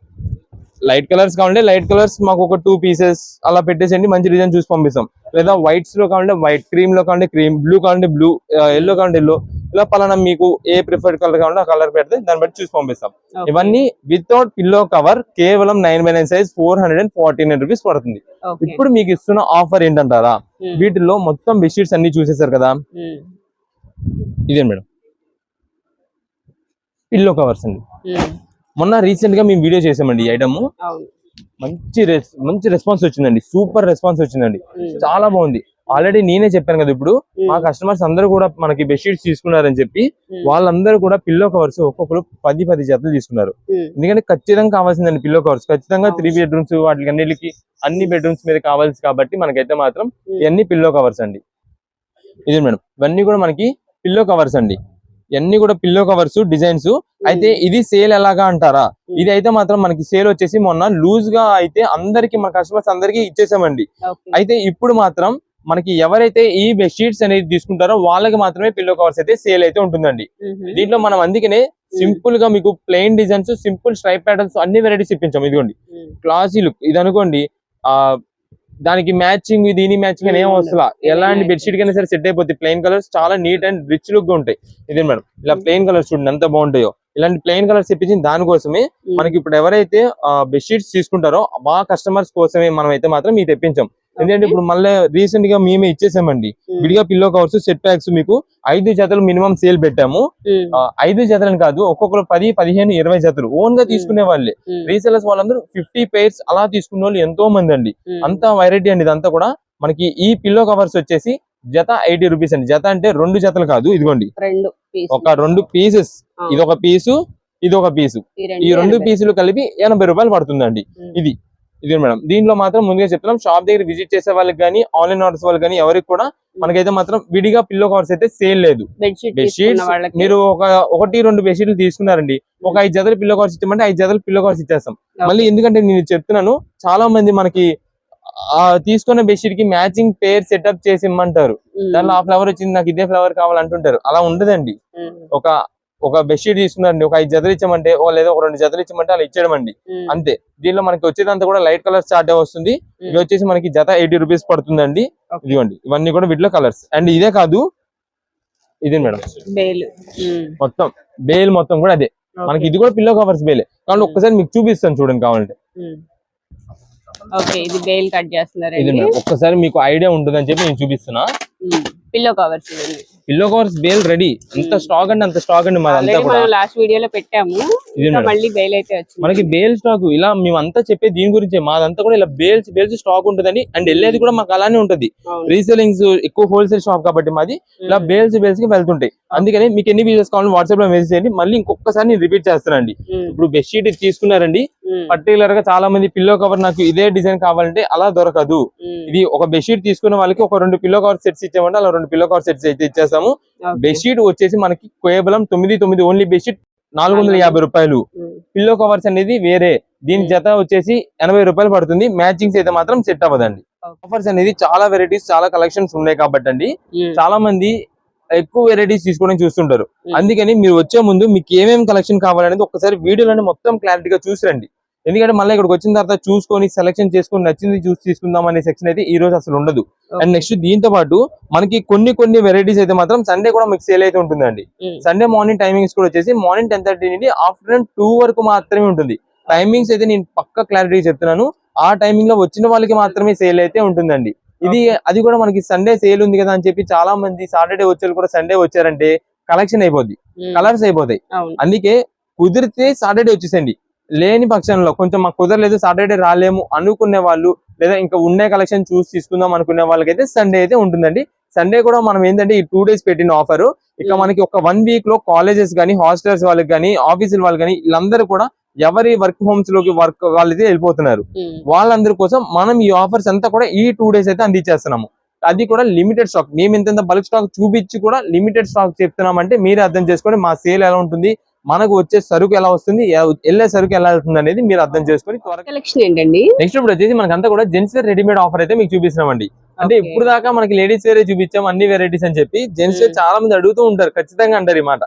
లైట్ కలర్స్ కావాలంటే లైట్ కలర్స్ మాకు ఒక 2 పీసెస్ అలా పెట్టేసండి, మంచి డిజైన్ చూసి పంపిస్తాం. లేదా వైట్స్ లో కావాలంటే వైట్, క్రీమ్ లో కావాలంటే క్రీమ్, బ్లూ కావాలంటే బ్లూ, ఎల్లో కావాలంటే ఎల్లో, ఇలా పలానా మీకు ఏ ప్రిఫర్డ్ కలర్ కావాలంటే ఆ కలర్ పెడితే దాన్ని బట్టి చూసి పంపిస్తాం. ఇవన్నీ వితౌట్ పిల్లో కవర్ కేవలం 9x9 సైజ్ 449 రూపీస్ పడుతుంది. ఇప్పుడు మీకు ఇస్తున్న ఆఫర్ ఏంటంటారా, వీటిల్లో మొత్తం బెడ్షీట్స్ అన్ని చూసేసారు కదా, ఇదే మేడం పిల్లో కవర్స్ అండి. మొన్న రీసెంట్ గా మేము వీడియో చేసామండి ఈ ఐటమ్. మంచి రెస్పాన్స్ వచ్చిందండి, సూపర్ రెస్పాన్స్ వచ్చిందండి, చాలా బాగుంది. ఆల్రెడీ నేనే చెప్పాను కదా, ఇప్పుడు మా కస్టమర్స్ అందరూ కూడా మనకి బెడ్షీట్స్ తీసుకున్నారని చెప్పి వాళ్ళందరూ కూడా పిల్లో కవర్స్ ఒక్కొక్కరు 10 జతలు తీసుకున్నారు. ఎందుకంటే ఖచ్చితంగా కావాల్సిందండి పిల్లో కవర్స్. ఖచ్చితంగా 3 బెడ్రూమ్స్ వాటికి అన్నిటికి అన్ని బెడ్రూమ్స్ మీద కావాల్సి కాబట్టి మనకైతే మాత్రం ఇవన్నీ పిల్లో కవర్స్ అండి. ఇది మేడం, ఇవన్నీ కూడా మనకి పిల్లో కవర్స్ అండి. ఇవన్నీ కూడా పిల్లో కవర్స్ డిజైన్స్. అయితే ఇది సేల్ ఎలాగా అంటారా, ఇది అయితే మాత్రం మనకి సేల్ వచ్చేసి మొన్న లూజ్ గా అయితే అందరికి మన కస్టమర్స్ అందరికి ఇచ్చేసామండి. అయితే ఇప్పుడు మాత్రం మనకి ఎవరైతే ఈ బెడ్షీట్స్ అనేది తీసుకుంటారో వాళ్ళకి మాత్రమే పిల్లో కవర్స్ అయితే సేల్ అయితే ఉంటుందండి. దీంట్లో మనం అందుకనే సింపుల్ గా మీకు plain designs, simple stripe patterns అన్ని వెరైటీస్ ఇప్పించాం. ఇదిగోండి క్లాసీ లుక్, ఇది అనుకోండి దానికి మ్యాచింగ్ దీని మ్యాచింగ్ అని ఏం వస్తుందా, ఎలాంటి బెడ్షీట్ కైనా సరే సెట్ అయిపోతుంది. ప్లెయిన్ కలర్స్ చాలా నీట్ అండ్ రిచ్ లుక్ గా ఉంటాయి. ఇదే మేడం ఇలా ప్లెయిన్ కలర్స్ చూడండి ఎంత బాగుంటాయో. ఇలాంటి ప్లెయిన్ కలర్స్ ఇప్పించింది దానికోసమే. మనకి ఇప్పుడు ఎవరైతే బెడ్షీట్స్ తీసుకుంటారో మా కస్టమర్స్ కోసమే మనం అయితే మాత్రం మీకు తెప్పించాం. ఎందుకంటే ఇప్పుడు మళ్ళీ రీసెంట్ గా మేమే ఇచ్చేసామండి విడిగా పిల్లో కవర్స్ సెట్ ప్యాక్స్. మీకు 5 జతలు మినిమం సేల్ పెట్టాము. 5 జతలని కాదు, ఒక్కొక్కరు 10, 15, 20 జతలు ఓన్ గా తీసుకునే వాళ్ళే. రీసెలర్స్ వాళ్ళందరూ 50 pairs అలా తీసుకునే వాళ్ళు ఎంతో మంది అండి. అంత వెరైటీ అండి ఇదంతా కూడా. మనకి ఈ పిల్లో కవర్స్ వచ్చేసి జత 80 రూపీస్ అండి. జత అంటే 2 జతలు కాదు, ఇదిగోండి ఒక 2 పీసెస్, ఇది ఒక పీసు, ఇది ఒక పీసు, ఈ 2 పీసులు కలిపి 80 రూపాయలు పడుతుందండి. ఇది మేడం. దీంట్లో మాత్రం ముందుగా చెప్తున్నాం, షాప్ దగ్గర విజిట్ చేసే వాళ్ళకి కానీ ఆన్లైన్ ఆర్డర్స్ వాళ్ళకి కానీ ఎవరికి కూడా మనకైతే మాత్రం విడిగా పిల్లో కవర్స్ అయితే సేల్ లేదు. బెడ్షీట్స్ మీరు ఒక 1-2 బెడ్షీట్లు తీసుకున్నారండి, ఒక 5 జతలు పిల్లో కవర్స్ ఇచ్చామంటే 5 జతలు పిల్లో కవర్స్ ఇచ్చేస్తాం. మళ్ళీ ఎందుకంటే నేను చెప్తున్నాను, చాలా మంది మనకి తీసుకున్న బెడ్షీట్ కి మ్యాచింగ్ పేర్ సెటప్ చేసి ఇమ్మంటారు. దాంట్లో ఆ ఫ్లవర్ వచ్చింది నాకు ఇదే ఫ్లవర్ కావాలంటుంటారు. అలా ఉండదండి. ఒక బెడ్షీట్ తీసుకున్నారండి, ఒక 5 జతలు ఇచ్చామంటే లేదా ఒక 2 జతలు ఇచ్చామంటే అలా ఇచ్చేయడం అండి, అంతే. దీనిలో మనకి వచ్చేదంతా కూడా లైట్ కలర్ స్టార్ట్ వస్తుంది. ఇది వచ్చేసి మనకి జత 80 రూపీస్ పడుతుందండి. ఇదిగోండి ఇవన్నీ కూడా వీటిలో కలర్స్. అండ్ ఇదే కాదు, ఇదే మేడం మొత్తం బేల్ మొత్తం కూడా అదే. మనకి ఇది కూడా పిల్లో కవర్స్ బేలే. కాబట్టి ఒక్కసారి మీకు చూపిస్తాను చూడండి కావాలంటే. ఇది బేల్ కట్ చేస్తున్నారండి. ఒక్కసారి మీకు ఐడియా ఉంటుందని చెప్పి నేను చూపిస్తున్నా. Pillow covers bale ready. ఎంత స్టాక్ అండి, అంత స్టాక్ అండి మాదంతా కూడా. లాస్ట్ వీడియోలో పెట్టాము, మళ్ళీ బేల్ అయితే వచ్చింది మనకి. బేల్ స్టాక్ ఇలా మేమంతా చెప్పే దీని గురించి, మాదంతా కూడా ఇలా బేల్స్ స్టాక్ ఉంటుందని. అండ్ వెళ్ళేది కూడా మాకు అలానే ఉంటది. రీసేలింగ్స్ ఎక్కువ హోల్సేల్ షాప్ కాబట్టి మాది ఇలా బేల్స్ కి వెళ్తుంటాయి. అందుకని మీకు ఎన్ని వీడియోస్ కావాలని వాట్సాప్ లో మెసేజ్ చేయండి. మళ్ళీ ఇంకొకసారి నేను రిపీట్ చేస్తానండి. ఇప్పుడు బెడ్షీట్ తీసుకున్నారండి, పర్టికులర్ గా చాలా మంది పిల్లో కవర్ నాకు ఇదే డిజైన్ కావాలంటే అలా దొరకదు. ఇది ఒక బెడ్షీట్ తీసుకున్న వాళ్ళకి ఒక 2 పిల్లో కవర్ సెట్స్ ఇచ్చామంటే అలా 2 పిల్లో కవర్ సెట్స్ అయితే ఇచ్చేస్తాము. బెడ్షీట్ వచ్చేసి మనకి కేవలం 9 ఓన్లీ బెడ్షీట్ 450 రూపాయలు. పిల్లో కవర్స్ అనేది వేరే, దీని జత వచ్చేసి 80 రూపాయలు పడుతుంది. మ్యాచింగ్స్ అయితే మాత్రం సెట్ అవ్వదండి. కవర్స్ అనేది చాలా వెరైటీస్, చాలా కలెక్షన్స్ ఉన్నాయి కాబట్టి అండి చాలా మంది ఎక్కువ వెరైటీస్ తీసుకోవడం చూస్తుంటారు. అందుకని మీరు వచ్చే ముందు మీకు ఏమేమి కలెక్షన్ కావాలనేది ఒక్కసారి వీడియోలోనే మొత్తం క్లారిటీగా చూసిరండి. ఎందుకంటే మళ్ళీ ఇక్కడికి వచ్చిన తర్వాత చూసుకొని సెలెక్షన్ చేసుకొని నచ్చింది చూసి తీసుకుందాం అనే సెక్షన్ అయితే ఈ రోజు అసలు ఉండదు. అండ్ నెక్స్ట్ దీంతో పాటు మనకి కొన్ని వెరైటీస్ అయితే మాత్రం సండే కూడా మీకు సేల్ అయితే ఉంటుందండి. సండే మార్నింగ్ టైమింగ్స్ కూడా వచ్చేసి మార్నింగ్ 10:30 నుండి ఆఫ్టర్నూన్ 2 వరకు మాత్రమే ఉంటుంది. టైమింగ్స్ అయితే నేను పక్క క్లారిటీ చెప్తున్నాను. ఆ టైమింగ్ లో వచ్చిన వాళ్ళకి మాత్రమే సేల్ అయితే ఉంటుందండి. అది కూడా మనకి సండే సేల్ ఉంది కదా అని చెప్పి చాలా మంది సాటర్డే వచ్చే కూడా సండే వచ్చారంటే కలెక్షన్ అయిపోద్ది, కలర్స్ అయిపోతాయి. అందుకే కుదిరితే సాటర్డే వచ్చేసండి. లేని పక్షంలో కొంచెం మాకు కుదరలేదు సాటర్డే రాలేము అనుకునే వాళ్ళు, లేదా ఇంకా ఉండే కలెక్షన్ చూసి తీసుకుందాం అనుకునే వాళ్ళకైతే సండే అయితే ఉంటుందండి. సండే కూడా మనం ఏంటంటే ఈ 2 days పెట్టిన ఆఫర్. ఇక మనకి ఒక 1 week లో కాలేజెస్ కానీ హాస్టల్స్ వాళ్ళకి కానీ ఆఫీసుల వాళ్ళు కానీ వీళ్ళందరూ కూడా ఎవరి వర్క్ హోమ్స్ లోకి వాళ్ళైతే వెళ్ళిపోతున్నారు. వాళ్ళందరి కోసం మనం ఈ ఆఫర్స్ అంతా కూడా ఈ 2 days అయితే అందించేస్తున్నాము. అది కూడా లిమిటెడ్ స్టాక్. మేము ఇంత బల్క్ స్టాక్ చూపించి కూడా లిమిటెడ్ స్టాక్ చెప్తున్నామంటే మీరే అర్థం చేసుకోండి మా సేల్ ఎలా ఉంటుంది, మనకు వచ్చే సరుకు ఎలా వస్తుంది, వెళ్ళే సరుకు ఎలా వెళ్తుంది అనేది మీరు అర్థం చేసుకొని. కలెక్షన్ ఏంటండి నెక్స్ట్ ఇప్పుడు వచ్చేసి మనకంతా కూడా జెంట్స్ వేర్ రెడీమేడ్ ఆఫర్ అయితే మీకు చూపిస్తున్నామండి. అంటే ఇప్పుడు దాకా మనకి లేడీస్ వేరే చూపించాం అన్ని వెరైటీస్ అని చెప్పి, జెంట్స్ వేర్ చాలా మంది అడుగుతూ ఉంటారు, ఖచ్చితంగా అంటారు ఈ మాట.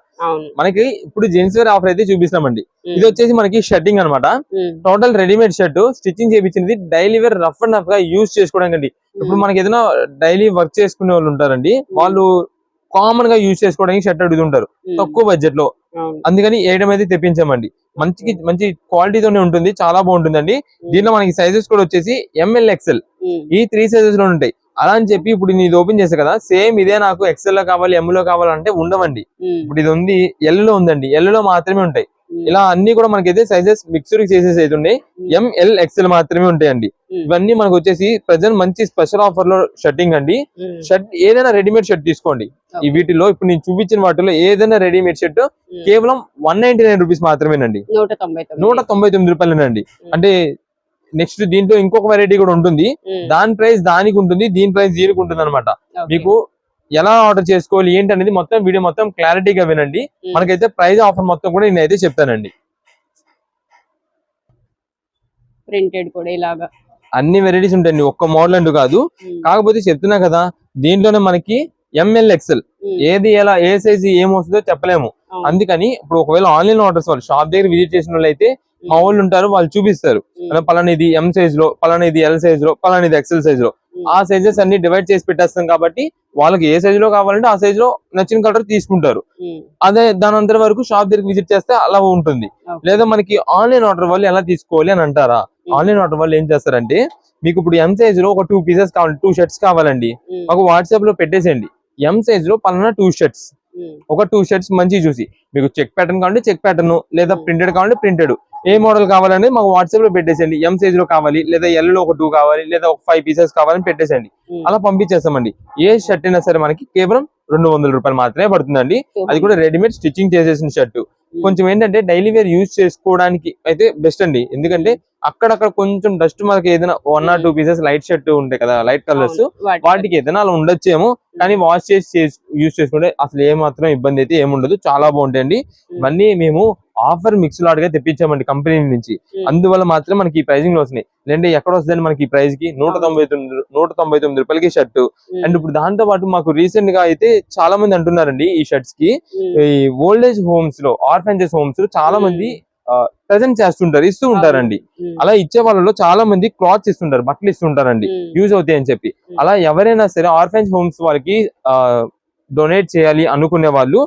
మనకి ఇప్పుడు జెంట్స్ వేర్ ఆఫర్ అయితే చూపిస్తున్నామండి. ఇది వచ్చేసి మనకి షర్టింగ్ అనమాట. టోటల్ రెడీమేడ్ షర్ట్ స్టిచ్చింగ్ చేయించింది, daily wear rough and rough గా యూజ్ చేసుకోవడానికి అండి. ఇప్పుడు మనకి ఏదైనా డైలీ వర్క్ చేసుకునే వాళ్ళు ఉంటారండి, వాళ్ళు కామన్ గా యూజ్ చేసుకోవడానికి షర్ట్ అడుగుతుంటారు తక్కువ బడ్జెట్ లో. అందుకని వేయడం అయితే తెప్పించామండి. మంచి క్వాలిటీతోనే ఉంటుంది, చాలా బాగుంటుందండి. దీనిలో మనకి సైజెస్ కూడా వచ్చేసి ML XL ఈ 3 సైజెస్ లో ఉంటాయి. అలా అని చెప్పి ఇప్పుడు నేను ఇది ఓపెన్ చేసా కదా, సేమ్ ఇదే నాకు XL లో కావాలి M లో కావాలంటే ఉండవండి. ఇప్పుడు ఇది ఉంది L లో ఉందండి, L లో మాత్రమే ఉంటాయి. ఇలా అన్ని కూడా మనకైతే సైజెస్ మిక్స్డ్ సైజెస్ అయితే ఉన్నాయి. ML XL మాత్రమే ఉంటాయండి. ఇవన్నీ మనకు వచ్చేసి ప్రెసెంట్ మంచి స్పెషల్ ఆఫర్ లో షర్టింగ్ అండి. షర్ట్ ఏదైనా రెడీమేడ్ షర్ట్ తీసుకోండి. ఈ వీటిలో ఇప్పుడు నేను చూపించిన వాటిలో ఏదైనా రెడీమేడ్ షర్ట్ కేవలం 199 రూపీస్ మాత్రమేనండి, 199 రూపాయలేనండి. అంటే నెక్స్ట్ దీంట్లో ఇంకొక వెరైటీ కూడా ఉంటుంది, దాని ప్రైస్ దానికి ఉంటుంది, దీని ప్రైస్ దీనికి ఉంటుంది అనమాట. మీకు ఎలా ఆర్డర్ చేసుకోవాలి ఏంటి అనేది మొత్తం వీడియో మొత్తం క్లారిటీగా వినండి. మనకైతే ప్రైస్ ఆఫర్ మొత్తం కూడా నేనైతే చెప్తానండి. ప్రింటెడ్ కూడా ఇలాగా అన్ని వెరైటీస్ ఉంటాయండి, ఒక్క మోడల్ అంటూ కాదు. కాకపోతే చెప్తున్నా కదా, దీంట్లోనే మనకి ఎంఎల్ ఎక్సెల్ ఏది ఎలా ఏ సైజ్ ఏమొస్తుందో చెప్పలేము. అందుకని ఇప్పుడు ఒకవేళ ఆన్లైన్ ఆర్డర్స్ వాళ్ళు షాప్ దగ్గర విజిట్ చేసిన వాళ్ళు అయితే మా వాళ్ళు ఉంటారు, వాళ్ళు చూపిస్తారు పలానిది ఎం సైజ్ లో, పలానిది ఎల్ సైజ్ లో, పలానిది ఎక్సెల్ సైజ్ లో. ఆ సైజెస్ అన్ని డివైడ్ చేసి పెట్టేస్తాం కాబట్టి వాళ్ళకి ఏ సైజ్ లో కావాలంటే ఆ సైజ్ లో నచ్చిన కలర్ తీసుకుంటారు. అదే దాని అందరి వరకు షాప్ దగ్గర విజిట్ చేస్తే అలా ఉంటుంది. లేదా మనకి ఆన్లైన్ ఆర్డర్ వాళ్ళు ఎలా తీసుకోవాలి అని అంటారా, ఆన్లైన్ ఆర్డర్ వాళ్ళు ఏం చేస్తారంటే మీకు ఇప్పుడు ఎం సైజ్ లో ఒక 2 పీసెస్ కావాలి, 2 షర్ట్స్ కావాలండి, మాకు వాట్సాప్ లో పెట్టేసేయండి. ఎం సైజ్ లో పలానా 2 షర్ట్స్, ఒక 2 షర్ట్స్ మంచి చూసి మీకు చెక్ ప్యాటర్న్ కావాలంటే చెక్ ప్యాటర్న్, లేదా ప్రింటెడ్ కావాలంటే ప్రింటెడ్, ఏ మోడల్ కావాలని మాకు వాట్సాప్ లో పెట్టేసేయండి. ఎం సైజ్ లో కావాలి, లేదా ఎల్ లో ఒక 2 కావాలి, లేదా ఒక 5 పీసెస్ కావాలని పెట్టేసేయండి. అలా పంపించేస్తామండి. ఏ షర్ట్ అయినా సరే మనకి కేవలం 200 రూపాయలు మాత్రమే పడుతుందండి. అది కూడా రెడీమేడ్ స్టిచ్చింగ్ చేసేసిన షర్ట్. కొంచెం ఏంటంటే డైలీ వేర్ యూజ్ చేసుకోవడానికి అయితే బెస్ట్ అండి. ఎందుకంటే అక్కడక్కడ కొంచెం డస్ట్ మనకి ఏదైనా 1 or 2 పీసెస్ లైట్ షర్ట్ ఉంటాయి కదా, లైట్ కలర్స్, వాటికి ఏదైనా అలా ఉండొచ్చేమో. కానీ వాష్ చేసి యూజ్ చేసుకుంటే అసలు ఏ మాత్రం ఇబ్బంది అయితే ఏముండదు, చాలా బాగుంటాయండి. ఇవన్నీ మేము ఆఫర్ మిక్స్ లాట్ గా తెప్పించామండి కంపెనీ నుంచి. అందువల్ల మాత్రం మనకి ఈ ప్రైజింగ్ లో వస్తున్నాయి. లేదంటే ఎక్కడ వస్తుందండి మనకి ఈ ప్రైస్ కి 199 రూపాయలకి షర్ట్. అండ్ ఇప్పుడు దాంతో పాటు మాకు రీసెంట్ గా అయితే చాలా మంది అంటున్నారండి ఈ షర్ట్స్ కి, ఈ ఓల్డ్ ఏజ్ హోమ్స్ లో, ఆర్ఫనేజ్ హోమ్స్ లో చాలా మంది ప్రెజెంట్ చేస్తుంటారు, ఇస్తూ ఉంటారండి. అలా ఇచ్చే వాళ్ళలో చాలా మంది క్లాత్స్ ఇస్తుంటారు, బట్టలు ఇస్తుంటారండి యూజ్ అవుతాయి అని చెప్పి. అలా ఎవరైనా సరే ఆర్ఫనేజ్ హోమ్స్ వాళ్ళకి డొనేట్ చేయాలి అనుకునే వాళ్ళు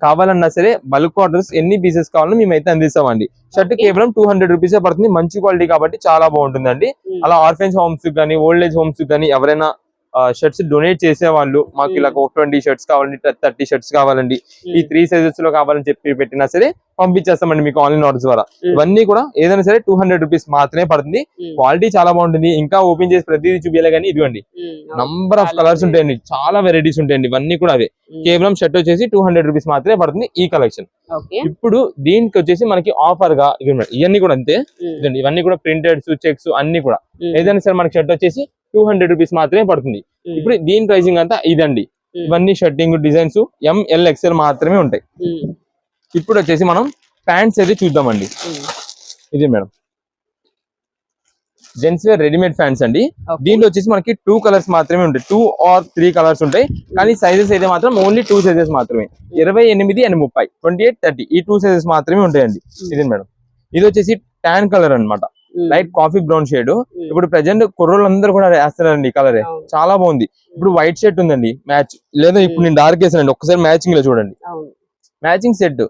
కావాలన్నా సరే బల్క్ ఆర్డర్స్ ఎన్ని పీసెస్ కావాలో మేమైతే అందిస్తామండి. షర్ట్ కేవలం 200 రూపీసే పడుతుంది, మంచి క్వాలిటీ కాబట్టి చాలా బాగుంటుందండి. అలా ఆర్ఫనేజ్ హోమ్స్ కానీ ఓల్డ్ ఏజ్ హోమ్స్ కానీ ఎవరైనా షర్ట్స్ డొనేట్ చేసే వాళ్ళు మాకు ఇలా 20 షర్ట్స్ కావాలండి, 30 షర్ట్స్ కావాలండి, ఈ 3 సైజెస్ లో కావాలని చెప్పి పెట్టినా సరే పంపించేస్తామండి మీకు ఆన్లైన్ ఆర్డర్స్ ద్వారా. ఇవన్నీ కూడా ఏదైనా సరే 200 రూపీస్ మాత్రమే పడుతుంది. క్వాలిటీ చాలా బాగుంటుంది. ఇంకా ఓపెన్ చేసి ప్రతిదీ చూపించాలి కానీ ఇదిగోండి నంబర్ ఆఫ్ కలర్స్ ఉంటాయండి, చాలా వెరైటీస్ ఉంటాయండి. ఇవన్నీ కూడా అవే. కేవలం షర్ట్ వచ్చేసి 200 రూపీస్ మాత్రమే పడుతుంది ఈ కలెక్షన్. ఇప్పుడు దీనికి వచ్చేసి మనకి ఆఫర్ గా ఇవన్నీ కూడా అంతే, ఇవన్నీ కూడా ప్రింటెడ్స్, చెక్స్ అన్ని కూడా ఏదైనా సరే మనకి షర్ట్ వచ్చేసి 200 రూపీస్ మాత్రమే పడుతుంది. ఇప్పుడు దీని ప్రైసింగ్ అంతా ఇదండి. ఇవన్నీ షర్టింగ్ డిజైన్స్ ఎంఎల్ ఎక్స్ఎల్ మాత్రమే ఉంటాయి. ఇప్పుడు వచ్చేసి మనం ప్యాంట్స్ అయితే చూద్దామండి. ఇది madam gents wear readymade pants అండి. దీంట్లో వచ్చేసి మనకి 2 కలర్స్ మాత్రమే ఉంటాయి, 2 or 3 కలర్స్ ఉంటాయి. కానీ సైజెస్ అయితే మాత్రం ఓన్లీ 2 సైజెస్ మాత్రమే, 28 and 30, 28, 30 ఈ 2 సైజెస్ మాత్రమే ఉంటాయండి. ఇది మేడం, ఇది వచ్చేసి టాన్ కలర్ అన్నమాట, లైట్ కాఫీ బ్రౌన్ షేడ్. ఇప్పుడు ప్రెసెంట్ కుర్రోళ్ళందరూ కూడా వేస్తారండి ఈ కలర్, చాలా బాగుంది. ఇప్పుడు వైట్ షర్ట్ ఉందండి మ్యాచ్, లేదా ఇప్పుడు నేను డార్క్ వేసానండి, ఒక్కసారి మ్యాచింగ్ లో చూడండి, మ్యాచింగ్ సెట్.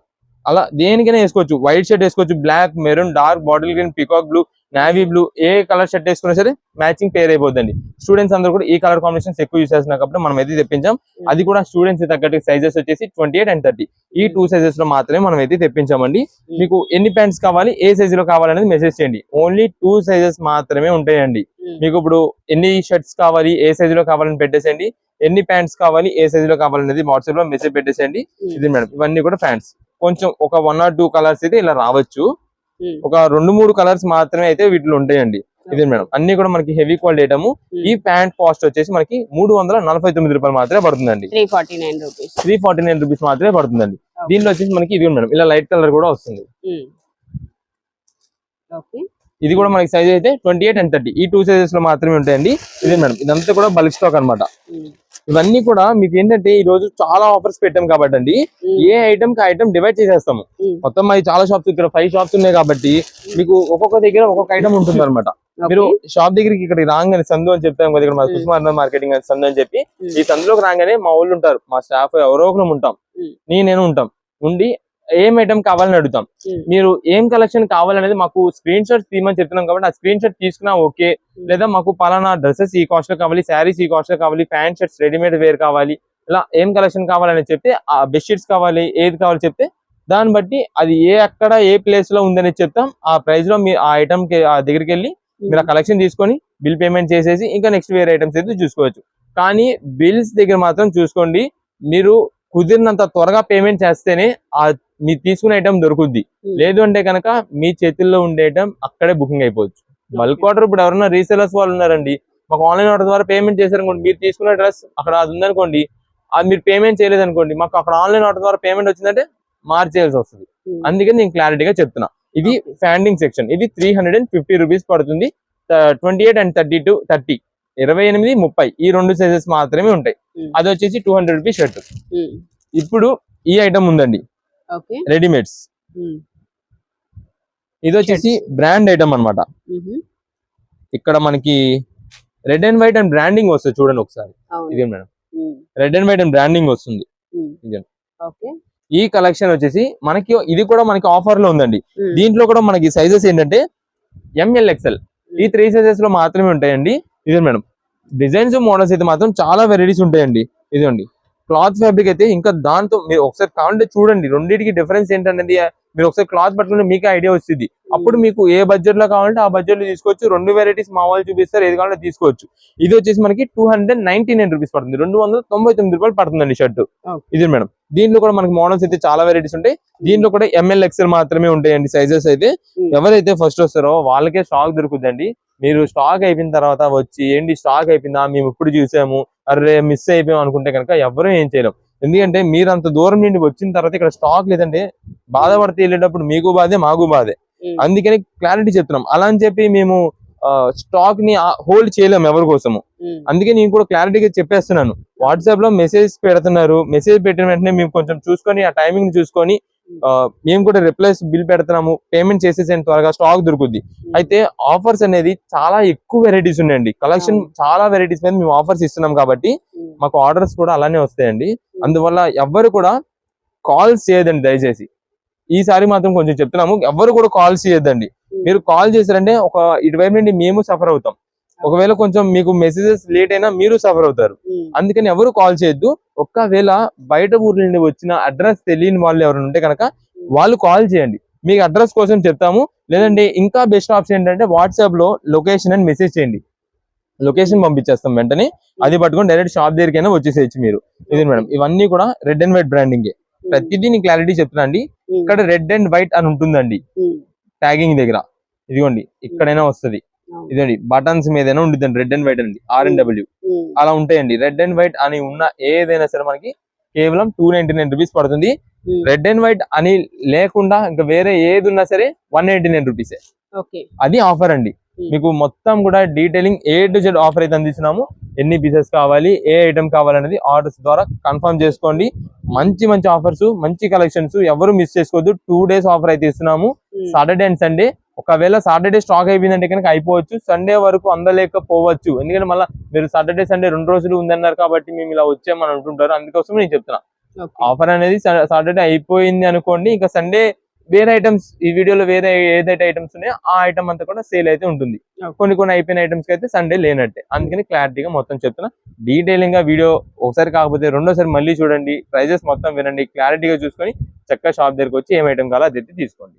అలా దేనికైనా వేసుకోవచ్చు. వైట్ షర్ట్ వేసుకోవచ్చు, black, maroon, dark bottle green, peacock blue, navy blue, ఏ కలర్ షర్ట్ వేసుకున్నా సరే మ్యాచింగ్ పేర్ అయిపోద్దండి. స్టూడెంట్స్ అందరూ కూడా ఈ కలర్ కాంబినేషన్స్ ఎక్కువ యూస్ చేస్తున్నారు కాబట్టి మనం అయితే తెప్పించాం. అది కూడా స్టూడెంట్స్ తగ్గట్టు సైజెస్ వచ్చేసి 28 and 30 ఈ 2 సైజెస్ లో మాత్రమే మనం అయితే తెప్పించామండి. మీకు ఎన్ని ప్యాంట్స్ కావాలి, ఏ సైజ్ లో కావాలనేది మెసేజ్ చేయండి. ఓన్లీ 2 సైజెస్ మాత్రమే ఉంటాయండి. మీకు ఇప్పుడు ఎన్ని షర్ట్స్ కావాలి, ఏ సైజ్ లో కావాలని పెట్టేసేయండి. ఎన్ని ప్యాంట్స్ కావాలి, ఏ సైజ్ లో కావాలనేది వాట్సాప్ లో మెసేజ్ పెట్టేసేయండి. ఇది మేడం, ఇవన్నీ కూడా ప్యాంట్స్. కొంచెం ఒక 1 or 2 కలర్స్ అయితే ఇలా రావచ్చు, ఒక 2-3 కలర్స్ మాత్రమే అయితే వీటిలో ఉంటాయండి. ఇది మేడం, అన్ని కూడా మనకి హెవీ క్వాలిటీ ఐటమ్. ఈ ప్యాంట్ కాస్ట్ వచ్చేసి మనకి 349 రూపాయలు మాత్రమే పడుతుందండి, 349 రూపీస్ మాత్రమే పడుతుందండి. దీనిలో వచ్చేసి మనకి ఇది మేడం ఇలా లైట్ కలర్ కూడా వస్తుంది. ఇది కూడా మనకి సైజ్ అయితే 28 and 30 ఈ 2 సైజెస్ లో మాత్రమే ఉంటాయండి. ఇది మేడం, ఇదంతా కూడా బల్క్ స్టాక్ అన్నమాట. ఇవన్నీ కూడా మీకు ఏంటంటే ఈ రోజు చాలా ఆఫర్స్ పెట్టాం కాబట్టి అండి, ఏ ఐటమ్ కి ఐటమ్ డివైడ్ చేసేస్తాము. మొత్తం అది చాలా షాప్స్, ఇక్కడ 5 షాప్స్ ఉన్నాయి కాబట్టి మీకు ఒక్కొక్క దగ్గర ఒక్కొక్క ఐటమ్ ఉంటుంది అనమాట. మీరు షాప్ దగ్గరికి ఇక్కడికి రాగానే సందు అని చెప్తాం కదా, ఇక్కడ కుసుమ మార్కెటింగ్ సందు అని చెప్పి, ఈ సందులోకి రాగానే మా వాళ్ళు ఉంటారు, మా స్టాఫ్ ఎవరో ఒకరు ఉంటాం, నేను ఉంటాం. ఉండి ఏం ఐటమ్ కావాలని అడుగుతాం. మీరు ఏం కలెక్షన్ కావాలనేది మాకు స్క్రీన్ షాట్ తీయమని చెప్తున్నాం కాబట్టి ఆ స్క్రీన్ షాట్ తీసుకున్నా ఓకే. లేదా మాకు పలానా డ్రెస్సెస్ ఈ కాస్ట్ లో కావాలి, శారీస్ ఈ కాస్ట్ లో కావాలి, ప్యాంట్ షర్ట్స్ రెడీమేడ్ వేర్ కావాలి, ఇలా ఏం కలెక్షన్ కావాలని చెప్తే, ఆ బెడ్షీట్స్ కావాలి, ఏది కావాలి చెప్తే దాన్ని బట్టి అది ఎక్కడ ఏ ప్లేస్ లో ఉందని చెప్తాం. ఆ ప్రైస్ లో మీరు ఆ ఐటమ్ కి ఆ దగ్గరికి వెళ్ళి మీరు ఆ కలెక్షన్ తీసుకొని బిల్ పేమెంట్ చేసేసి ఇంకా నెక్స్ట్ వేరే ఐటమ్స్ అయితే చూసుకోవచ్చు. కానీ బిల్స్ దగ్గర మాత్రం చూసుకోండి, మీరు కుదిరినంత త్వరగా పేమెంట్ చేస్తేనే ఆ మీరు తీసుకునే ఐటమ్ దొరుకుద్ది. లేదు అంటే కనుక మీ చేతుల్లో ఉండే ఐటమ్ అక్కడే బుకింగ్ అయిపోవచ్చు. బల్క్ ఆర్డర్ ఇప్పుడు ఎవరైనా రీసెలర్స్ వాళ్ళు ఉన్నారండి, మాకు ఆన్లైన్ ఆర్డర్ ద్వారా పేమెంట్ చేశారనుకోండి, మీరు తీసుకున్న డ్రెస్ అక్కడ అది ఉందనుకోండి, అది మీరు పేమెంట్ చేయలేదు అనుకోండి, మాకు అక్కడ ఆన్లైన్ ఆర్డర్ ద్వారా పేమెంట్ వచ్చిందంటే మార్చేయాల్సి వస్తుంది. అందుకని నేను క్లారిటీగా చెప్తున్నా. ఇది ఫ్యాండింగ్ సెక్షన్, ఇది 350 రూపీస్ పడుతుంది. 28 and 30 28, 30 ఈ 2 సైజెస్ మాత్రమే ఉంటాయి. అది వచ్చేసి 200 రూపీస్ షర్ట్. ఇప్పుడు ఈ ఐటమ్ ఉందండి, రెడీమేడ్స్. ఇది వచ్చేసి బ్రాండ్ ఐటమ్ అన్నమాట. ఇక్కడ మనకి red and white and branding వస్తుంది, చూడండి ఒకసారి. ఇదే madam, red and white and branding వస్తుంది. ఈ కలెక్షన్ వచ్చేసి మనకి ఇది కూడా మనకి ఆఫర్ లో ఉందండి. దీంట్లో కూడా మనకి సైజెస్ ఏంటంటే ML XL ఈ 3 సైజెస్ లో మాత్రమే ఉంటాయండి. ఇదే మేడం, డిజైన్స్ మోడల్స్ అయితే మాత్రం చాలా వెరైటీస్ ఉంటాయండి. ఇదండి క్లాత్ ఫ్యాబ్రిక్ అయితే ఇంకా దాంతో మీరు ఒకసారి కావాలంటే చూడండి, రెండింటికి డిఫరెన్స్ ఏంటనేది మీరు ఒకసారి క్లాత్ పట్టుకుంటే మీకు ఐడియా వస్తుంది. అప్పుడు మీకు ఏ బడ్జెట్ లో కావాలంటే ఆ బడ్జెట్ లో తీసుకోవచ్చు. 2 వెరైటీస్ మా వాళ్ళు చూపిస్తారు, ఏది కావాలంటే తీసుకోవచ్చు. ఇది వచ్చేసి మనకి 299 రూపీస్ పడుతుంది, 299 రూపాయలు పడుతుందండి షర్ట్. ఇది మేడం, దీంట్లో కూడా మనకి మోడల్స్ అయితే చాలా వెరైటీస్ ఉంటాయి. దీంట్లో కూడా ML XL మాత్రమే ఉంటాయండి సైజెస్ అయితే. ఎవరైతే ఫస్ట్ వస్తారో వాళ్ళకే స్టాక్ దొరుకుతుందండి. మీరు స్టాక్ అయిపోయిన తర్వాత వచ్చి ఏంటి స్టాక్ అయిపోయిందా, మేము ఇప్పుడు చూసాము, అరే మిస్ అయిపోయాం అనుకుంటే కనుక ఎవరూ ఏం చేయలేం. ఎందుకంటే మీరు అంత దూరం నుండి వచ్చిన తర్వాత ఇక్కడ స్టాక్ లేదంటే బాధపడితే వెళ్ళేటప్పుడు మీకు బాధే, మాకు బాధే. అందుకని క్లారిటీ చెప్తున్నాం. అలా అని చెప్పి మేము స్టాక్ ని హోల్డ్ చేయలేము ఎవరి కోసము. అందుకే నేను కూడా క్లారిటీగా చెప్పేస్తున్నాను. వాట్సాప్ లో మెసేజ్ పెడుతున్నారు, మెసేజ్ పెట్టిన వెంటనే మేము కొంచెం చూసుకొని ఆ టైమింగ్ చూసుకొని మేము కూడా రిప్లైస్ బిల్ పెడుతున్నాము. పేమెంట్ చేసేసేంత త్వరగా స్టాక్ దొరుకుద్ది. అయితే ఆఫర్స్ అనేది చాలా ఎక్కువ వెరైటీస్ ఉన్నాయండి. కలెక్షన్ చాలా వెరైటీస్ మీద మేము ఆఫర్స్ ఇస్తున్నాం కాబట్టి మాకు ఆర్డర్స్ కూడా అలానే వస్తాయండి. అందువల్ల ఎవ్వరు కూడా కాల్స్ చేయదండి దయచేసి. ఈసారి మాత్రం కొంచెం చెప్తున్నాము, ఎవ్వరు కూడా కాల్స్ చేయొద్దండి. మీరు కాల్ చేశారంటే ఒక ఇటువైపు నుండి మేము సఫర్ అవుతాం. ఒకవేళ కొంచెం మీకు మెసేజెస్ లేట్ అయినా మీరు సఫర్ అవుతారు. అందుకని ఎవరు కాల్ చేయొద్దు. ఒకవేళ బయట ఊర్ల నుండి వచ్చిన అడ్రస్ తెలియని వాళ్ళు ఎవరైనా ఉంటే కనుక వాళ్ళు కాల్ చేయండి, మీకు అడ్రస్ కోసం చెప్తాము. లేదంటే ఇంకా బెస్ట్ ఆప్షన్ ఏంటంటే వాట్సాప్ లో లొకేషన్ అని మెసేజ్ చేయండి, లొకేషన్ పంపించేస్తాం వెంటనే. అది పట్టుకొని డైరెక్ట్ షాప్ దగ్గరికైనా వచ్చేసేయచ్చు మీరు. ఇది మేడం, ఇవన్నీ కూడా రెడ్ అండ్ వైట్ బ్రాండింగ్. ప్రతిదీ నేను క్లారిటీ చెప్తున్నా అండి. ఇక్కడ రెడ్ అండ్ వైట్ అని ఉంటుందండి ట్యాగింగ్ దగ్గర. ఇదిగోండి ఇక్కడైనా వస్తుంది. ఇదండి బటన్స్ మీదైనా ఉంటుందండి రెడ్ అండ్ వైట్ అండి, RNW అలా ఉంటాయండి. రెడ్ అండ్ వైట్ అని ఉన్న ఏదైనా సరే మనకి కేవలం 299 రూపీస్ పడుతుంది. రెడ్ అండ్ వైట్ అని లేకుండా ఇంకా వేరే ఏది ఉన్నా సరే 189 రూపీసే. అది ఆఫర్ అండి. మీకు మొత్తం కూడా detailing A to Z offer అయితే అందిస్తున్నాము. ఎన్ని పీసెస్ కావాలి, ఏ ఐటమ్ కావాలనేది ఆర్డర్స్ ద్వారా కన్ఫర్మ్ చేసుకోండి. మంచి మంచి ఆఫర్స్, మంచి కలెక్షన్స్ ఎవరు మిస్ చేసుకోవద్దు. 2 days ఆఫర్ అయితే ఇస్తున్నాము, సాటర్డే అండ్ సండే. ఒకవేళ సాటర్డే స్టాక్ అయిపోయిందంటే కనుక అయిపోవచ్చు, సండే వరకు అందలేకపోవచ్చు. ఎందుకంటే మళ్ళీ మీరు సాటర్డే సండే 2 రోజులు ఉందన్నారు కాబట్టి మేము ఇలా వచ్చామని అంటుంటారు. అందుకోసం నేను చెప్తున్నా, ఆఫర్ అనేది సాటర్డే అయిపోయింది అనుకోండి, ఇంకా సండే వేరే ఐటమ్స్ ఈ వీడియోలో వేరే ఏదైతే ఐటమ్స్ ఉన్నాయో ఆ ఐటమ్ అంతా కూడా సేల్ అయితే ఉంటుంది. కొన్ని అయిపోయిన ఐటమ్స్ కి అయితే సండే లేనట్టే. అందుకని క్లారిటీగా మొత్తం చెప్తున్నా. డీటెయిలింగ్ గా వీడియో ఒకసారి కాకపోతే రెండోసారి మళ్ళీ చూడండి, ప్రైజెస్ మొత్తం వినండి, క్లారిటీగా చూసుకొని చక్కగా షాప్ దగ్గరకు వచ్చి ఏం ఐటమ్ కావాలో అది తీసుకోండి.